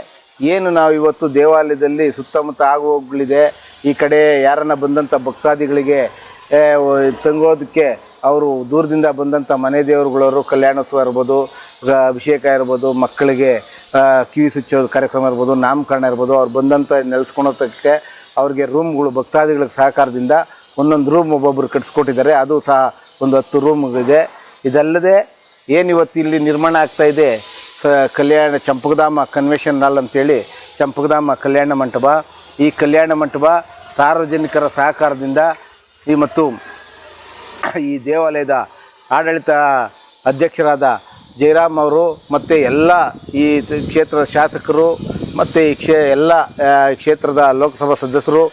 ಏನು ನಾವು ಇವತ್ತು ದೇವಾಲಯದಲ್ಲಿ ಸುತ್ತಮುತ್ತ ಆಗುವಗಳಿದೆ, ಈ ಕಡೆ ಯಾರನ್ನ ಬಂದಂಥ ಭಕ್ತಾದಿಗಳಿಗೆ ತಂಗೋದಕ್ಕೆ ಅವರು ದೂರದಿಂದ ಬಂದಂಥ ಮನೆ ದೇವರುಗಳವರು ಕಲ್ಯಾಣೋತ್ಸವ ಇರ್ಬೋದು, ಅಭಿಷೇಕ ಇರ್ಬೋದು, ಮಕ್ಕಳಿಗೆ ಕಿವಿ ಸುಚ್ಚೋದು ಕಾರ್ಯಕ್ರಮ ಇರ್ಬೋದು, ನಾಮಕರಣ ಇರ್ಬೋದು, ಅವ್ರು ಬಂದಂಥ ನೆಲೆಸ್ಕೊಳೋದಕ್ಕೆ ಅವ್ರಿಗೆ ರೂಮ್ಗಳು ಭಕ್ತಾದಿಗಳಿಗೆ ಸಹಕಾರದಿಂದ ಒಂದೊಂದು ರೂಮ್ ಒಬ್ಬೊಬ್ಬರು ಕಟ್ಸ್ಕೊಟ್ಟಿದ್ದಾರೆ. ಅದು ಸಹ ಒಂದು 10 ರೂಮ್ಗಳಿದೆ. ಇದಲ್ಲದೆ ಏನು ಇವತ್ತು ಇಲ್ಲಿ ನಿರ್ಮಾಣ ಆಗ್ತಾಯಿದೆ ಕಲ್ಯಾಣ ಚಂಪಕಧಾಮ ಕನ್ವೆನ್ಷನ್ ಹಾಲ್ ಅಂತೇಳಿ ಚಂಪಕಧಾಮ ಕಲ್ಯಾಣ ಮಂಟಪ. ಈ ಕಲ್ಯಾಣ ಮಂಟಪ ಸಾರ್ವಜನಿಕರ ಸಹಕಾರದಿಂದ ಮತ್ತು ಈ ದೇವಾಲಯದ ಆಡಳಿತ ಅಧ್ಯಕ್ಷರಾದ ಜಯರಾಮ್ ಅವರು ಮತ್ತು ಎಲ್ಲ ಈ ಕ್ಷೇತ್ರದ ಶಾಸಕರು ಮತ್ತು ಎಲ್ಲ ಕ್ಷೇತ್ರದ ಲೋಕಸಭಾ ಸದಸ್ಯರು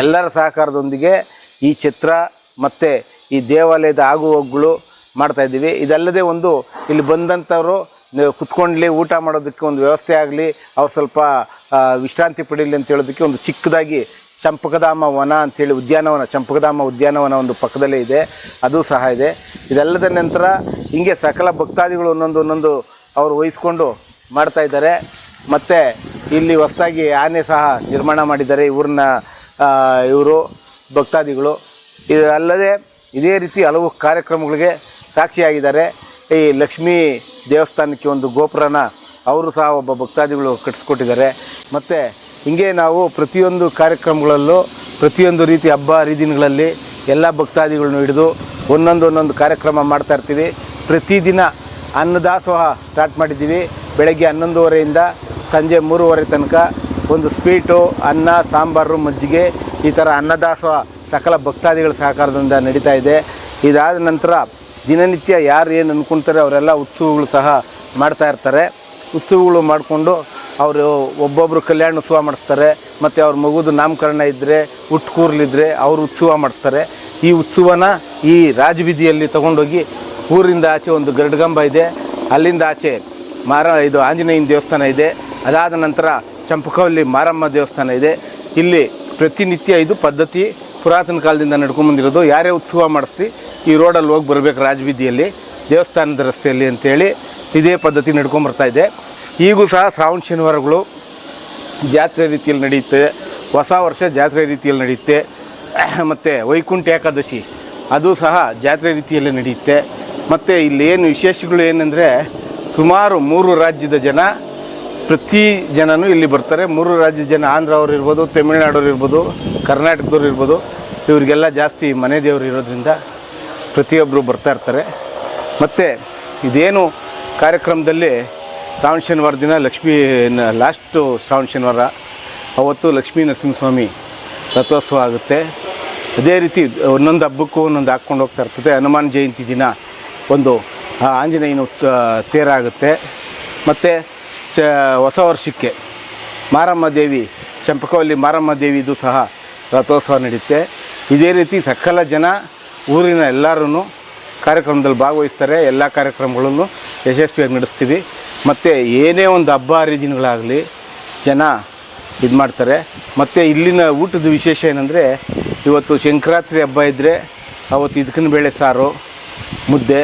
ಎಲ್ಲರ ಸಹಕಾರದೊಂದಿಗೆ ಈ ಚಿತ್ರ ಮತ್ತು ಈ ದೇವಾಲಯದ ಆಗುಹೋಗುಗಳು ಮಾಡ್ತಾಯಿದ್ದೀವಿ. ಇದಲ್ಲದೆ ಒಂದು ಇಲ್ಲಿ ಬಂದಂಥವರು ಕುತ್ಕೊಂಡ್ಲಿ ಊಟ ಮಾಡೋದಕ್ಕೆ ಒಂದು ವ್ಯವಸ್ಥೆ ಆಗಲಿ, ಅವ್ರು ಸ್ವಲ್ಪ ವಿಶ್ರಾಂತಿ ಪಡೀಲಿ ಅಂತ ಹೇಳೋದಕ್ಕೆ ಒಂದು ಚಿಕ್ಕದಾಗಿ ಚಂಪಕಧಾಮ ವನ ಅಂಥೇಳಿ ಉದ್ಯಾನವನ, ಚಂಪಕಧಾಮ ಉದ್ಯಾನವನ ಒಂದು ಪಕ್ಕದಲ್ಲೇ ಇದೆ, ಅದು ಸಹ ಇದೆ. ಇದಲ್ಲದ ನಂತರ ಹಿಂಗೆ ಸಕಲ ಭಕ್ತಾದಿಗಳು ಒಂದೊಂದು ಅವರು ವಹಿಸ್ಕೊಂಡು ಮಾಡ್ತಾಯಿದ್ದಾರೆ. ಮತ್ತು ಇಲ್ಲಿ ಹೊಸದಾಗಿ ಆನೆ ಸಹ ನಿರ್ಮಾಣ ಮಾಡಿದ್ದಾರೆ ಇವರು ಭಕ್ತಾದಿಗಳು. ಇದು ಅಲ್ಲದೆ ಇದೇ ರೀತಿ ಹಲವು ಕಾರ್ಯಕ್ರಮಗಳಿಗೆ ಸಾಕ್ಷಿಯಾಗಿದ್ದಾರೆ. ಈ ಲಕ್ಷ್ಮೀ ದೇವಸ್ಥಾನಕ್ಕೆ ಒಂದು ಗೋಪುರನ ಅವರು ಸಹ ಒಬ್ಬ ಭಕ್ತಾದಿಗಳು ಕಟ್ಟಿಸ್ಕೊಟ್ಟಿದ್ದಾರೆ. ಮತ್ತು ಹಿಂಗೆ ನಾವು ಪ್ರತಿಯೊಂದು ಕಾರ್ಯಕ್ರಮಗಳಲ್ಲೂ ಪ್ರತಿಯೊಂದು ರೀತಿ ಹಬ್ಬ ಹರಿದಿನಗಳಲ್ಲಿ ಎಲ್ಲ ಭಕ್ತಾದಿಗಳನ್ನೂ ಹಿಡಿದು ಒಂದೊಂದು ಕಾರ್ಯಕ್ರಮ ಮಾಡ್ತಾಯಿರ್ತೀವಿ. ಪ್ರತಿದಿನ ಅನ್ನದಾಸೋಹ ಸ್ಟಾರ್ಟ್ ಮಾಡಿದ್ದೀವಿ. ಬೆಳಗ್ಗೆ 11:30ಇಂದ ಸಂಜೆ 3:30 ತನಕ ಒಂದು ಸ್ವೀಟು, ಅನ್ನ, ಸಾಂಬಾರು, ಮಜ್ಜಿಗೆ ಈ ಥರ ಅನ್ನದಾಸೋಹ ಸಕಲ ಭಕ್ತಾದಿಗಳ ಸಹಕಾರದಿಂದ ನಡೀತಾ ಇದೆ. ಇದಾದ ನಂತರ ದಿನನಿತ್ಯ ಯಾರು ಏನು ಅಂದ್ಕೊಳ್ತಾರೆ ಅವರೆಲ್ಲ ಉತ್ಸವಗಳು ಸಹ ಮಾಡ್ತಾಯಿರ್ತಾರೆ. ಉತ್ಸವಗಳು ಮಾಡಿಕೊಂಡು ಅವರು ಒಬ್ಬೊಬ್ಬರು ಕಲ್ಯಾಣ ಉತ್ಸವ ಮಾಡಿಸ್ತಾರೆ. ಮತ್ತು ಅವ್ರ ಮಗುದು ನಾಮಕರಣ ಇದ್ದರೆ, ಹುಟ್ಟುಕೂರ್ಲಿದ್ರೆ ಅವರು ಉತ್ಸವ ಮಾಡಿಸ್ತಾರೆ. ಈ ಉತ್ಸವನ ಈ ರಾಜಬೀದಿಯಲ್ಲಿ ತೊಗೊಂಡೋಗಿ ಊರಿಂದ ಆಚೆ ಒಂದು ಗರುಡಗಂಬ ಇದೆ, ಅಲ್ಲಿಂದ ಆಚೆ ಇದು ಆಂಜನೇಯನ ದೇವಸ್ಥಾನ ಇದೆ. ಅದಾದ ನಂತರ ಚಂಪಕವಲ್ಲಿ ಮಾರಮ್ಮ ದೇವಸ್ಥಾನ ಇದೆ. ಇಲ್ಲಿ ಪ್ರತಿನಿತ್ಯ ಇದು ಪದ್ಧತಿ ಪುರಾತನ ಕಾಲದಿಂದ ನಡ್ಕೊಂಬಂದಿರೋದು. ಯಾರೇ ಉತ್ಸವ ಮಾಡಿಸ್ತಿ ಈ ರೋಡಲ್ಲಿ ಹೋಗಿ ಬರಬೇಕು ರಾಜಬೀದಿಯಲ್ಲಿ ದೇವಸ್ಥಾನದ ರಸ್ತೆಯಲ್ಲಿ ಅಂತೇಳಿ ಇದೇ ಪದ್ಧತಿ ನಡ್ಕೊಂಬರ್ತಾ ಇದೆ. ಈಗೂ ಸಹ ಶ್ರಾವಣ ಶನಿವಾರಗಳು ಜಾತ್ರೆ ರೀತಿಯಲ್ಲಿ ನಡೆಯುತ್ತೆ. ಹೊಸ ವರ್ಷ ಜಾತ್ರೆ ರೀತಿಯಲ್ಲಿ ನಡೆಯುತ್ತೆ. ಮತ್ತು ವೈಕುಂಠ ಏಕಾದಶಿ ಅದು ಸಹ ಜಾತ್ರೆ ರೀತಿಯಲ್ಲಿ ನಡೆಯುತ್ತೆ. ಮತ್ತು ಇಲ್ಲೇನು ವಿಶೇಷಗಳು ಏನಂದರೆ ಸುಮಾರು 3 ರಾಜ್ಯದ ಜನ ಪ್ರತಿ ಜನನೂ ಇಲ್ಲಿ ಬರ್ತಾರೆ. 3 ರಾಜ್ಯದ ಜನ, ಆಂಧ್ರ ಅವ್ರು ಇರ್ಬೋದು, ತಮಿಳ್ನಾಡವ್ರು ಇರ್ಬೋದು, ಕರ್ನಾಟಕದವ್ರು ಇರ್ಬೋದು, ಇವರಿಗೆಲ್ಲ ಜಾಸ್ತಿ ಮನೆ ದೇವರು ಇರೋದ್ರಿಂದ ಪ್ರತಿಯೊಬ್ಬರು ಬರ್ತಾ ಇರ್ತಾರೆ. ಮತ್ತು ಇದೇನು ಕಾರ್ಯಕ್ರಮದಲ್ಲಿ ಶ್ರಾವಣ ಶನಿವಾರ ದಿನ ಲಾಸ್ಟು ಶ್ರಾವಣ ಶನಿವಾರ ಅವತ್ತು ಲಕ್ಷ್ಮೀ ನರಸಿಂಹಸ್ವಾಮಿ ರಥೋತ್ಸವ ಆಗುತ್ತೆ. ಅದೇ ರೀತಿ ಒಂದೊಂದು ಹಬ್ಬಕ್ಕೂ ಒಂದೊಂದು ಹಾಕ್ಕೊಂಡು ಹೋಗ್ತಾ ಇರ್ತದೆ. ಹನುಮಾನ್ ಜಯಂತಿ ದಿನ ಒಂದು ಆಂಜನೇಯನ ತೇರಾಗುತ್ತೆ. ಮತ್ತು ಹೊಸ ವರ್ಷಕ್ಕೆ ಮಾರಮ್ಮ ದೇವಿ, ಚಂಪಕವಲ್ಲಿ ಮಾರಮ್ಮ ದೇವಿದು ಸಹ ರಥೋತ್ಸವ ನಡೆಯುತ್ತೆ. ಇದೇ ರೀತಿ ಸಕಲ ಜನ ಊರಿನ ಎಲ್ಲರೂ ಕಾರ್ಯಕ್ರಮದಲ್ಲಿ ಭಾಗವಹಿಸ್ತಾರೆ. ಎಲ್ಲ ಕಾರ್ಯಕ್ರಮಗಳನ್ನು ಯಶಸ್ವಿಯಾಗಿ ನಡೆಸ್ತೀವಿ. ಮತ್ತು ಏನೇ ಒಂದು ಹಬ್ಬ ಹರಿದಿನಗಳಾಗಲಿ ಜನ ಇದು ಮಾಡ್ತಾರೆ. ಮತ್ತು ಇಲ್ಲಿನ ಊಟದ ವಿಶೇಷ ಏನಂದರೆ ಇವತ್ತು ಸಂಕ್ರಾಂತಿ ಹಬ್ಬ ಇದ್ದರೆ ಅವತ್ತು ಇದಕ್ಕಿನ ಬೇಳೆ ಸಾರು, ಮುದ್ದೆ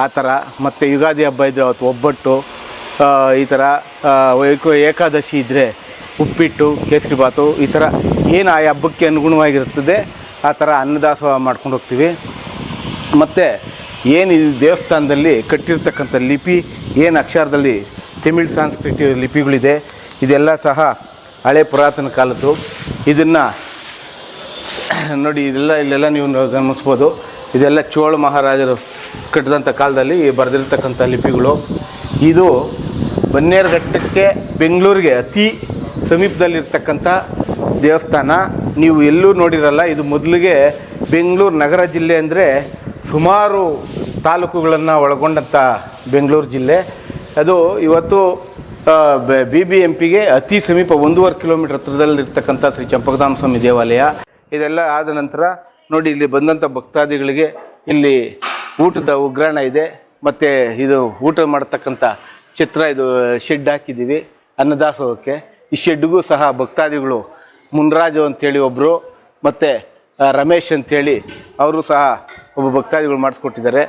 ಆ ಥರ. ಮತ್ತು ಯುಗಾದಿ ಹಬ್ಬ ಇದ್ದರೆ ಅವತ್ತು ಒಬ್ಬಟ್ಟು, ಈ ಥರ ಏಕಾದಶಿ ಇದ್ದರೆ ಉಪ್ಪಿಟ್ಟು, ಕೇಸರಿಬಾತು, ಈ ಥರ ಏನು ಆ ಹಬ್ಬಕ್ಕೆ ಅನುಗುಣವಾಗಿರ್ತದೆ ಆ ಥರ ಅನ್ನದಾಸೋಹ ಮಾಡ್ಕೊಂಡು ಹೋಗ್ತೀವಿ. ಮತ್ತು ಏನು ಈ ದೇವಸ್ಥಾನದಲ್ಲಿ ಕಟ್ಟಿರ್ತಕ್ಕಂಥ ಲಿಪಿ ಏನು ಅಕ್ಷರದಲ್ಲಿ ತಮಿಳ್ ಸಾಂಸ್ಕೃತಿಕ ಲಿಪಿಗಳಿದೆ ಇದೆಲ್ಲ ಸಹ ಹಳೆ ಪುರಾತನ ಕಾಲದ್ದು. ಇದನ್ನು ನೋಡಿ, ಇಲ್ಲೆಲ್ಲ ನೀವು ಗಮನಿಸ್ಬೋದು. ಇದೆಲ್ಲ ಚೋಳ ಮಹಾರಾಜರು ಕಟ್ಟಿದಂಥ ಕಾಲದಲ್ಲಿ ಬರೆದಿರ್ತಕ್ಕಂಥ ಲಿಪಿಗಳು. ಇದು ಬನ್ನೇರುಘಟ್ಟಕ್ಕೆ ಬೆಂಗಳೂರಿಗೆ ಅತಿ ಸಮೀಪದಲ್ಲಿರ್ತಕ್ಕಂಥ ದೇವಸ್ಥಾನ. ನೀವು ಎಲ್ಲೂ ನೋಡಿರಲ್ಲ. ಇದು ಮೊದಲಿಗೆ ಬೆಂಗಳೂರು ನಗರ ಜಿಲ್ಲೆ ಅಂದರೆ ಸುಮಾರು ತಾಲೂಕುಗಳನ್ನು ಒಳಗೊಂಡಂಥ ಬೆಂಗಳೂರು ಜಿಲ್ಲೆ. ಅದು ಇವತ್ತು BBMPಗೆ ಅತಿ ಸಮೀಪ 1.5 ಕಿಲೋಮೀಟರ್ ಹತ್ತಿರದಲ್ಲಿರ್ತಕ್ಕಂಥ ಶ್ರೀ ಚಂಪಕಧಾಮ ಸ್ವಾಮಿ ದೇವಾಲಯ. ಇದೆಲ್ಲ ಆದ ನಂತರ ನೋಡಿ, ಇಲ್ಲಿ ಬಂದಂಥ ಭಕ್ತಾದಿಗಳಿಗೆ ಇಲ್ಲಿ ಊಟದ ಉಗ್ರಾಣ ಇದೆ. ಮತ್ತು ಇದು ಊಟ ಮಾಡತಕ್ಕಂಥ ಚಿತ್ರ, ಇದು ಶೆಡ್ ಹಾಕಿದ್ದೀವಿ ಅನ್ನದಾಸೋಹಕ್ಕೆ. ಈ ಶೆಡ್ಗೂ ಸಹ ಭಕ್ತಾದಿಗಳು ಮುನ್ರಾಜು ಅಂಥೇಳಿ ಒಬ್ಬರು, ಮತ್ತು ರಮೇಶ್ ಅಂಥೇಳಿ ಅವರು ಸಹ ಒಬ್ಬ ಭಕ್ತಾದಿಗಳು ಮಾಡಿಸ್ಕೊಟ್ಟಿದ್ದಾರೆ.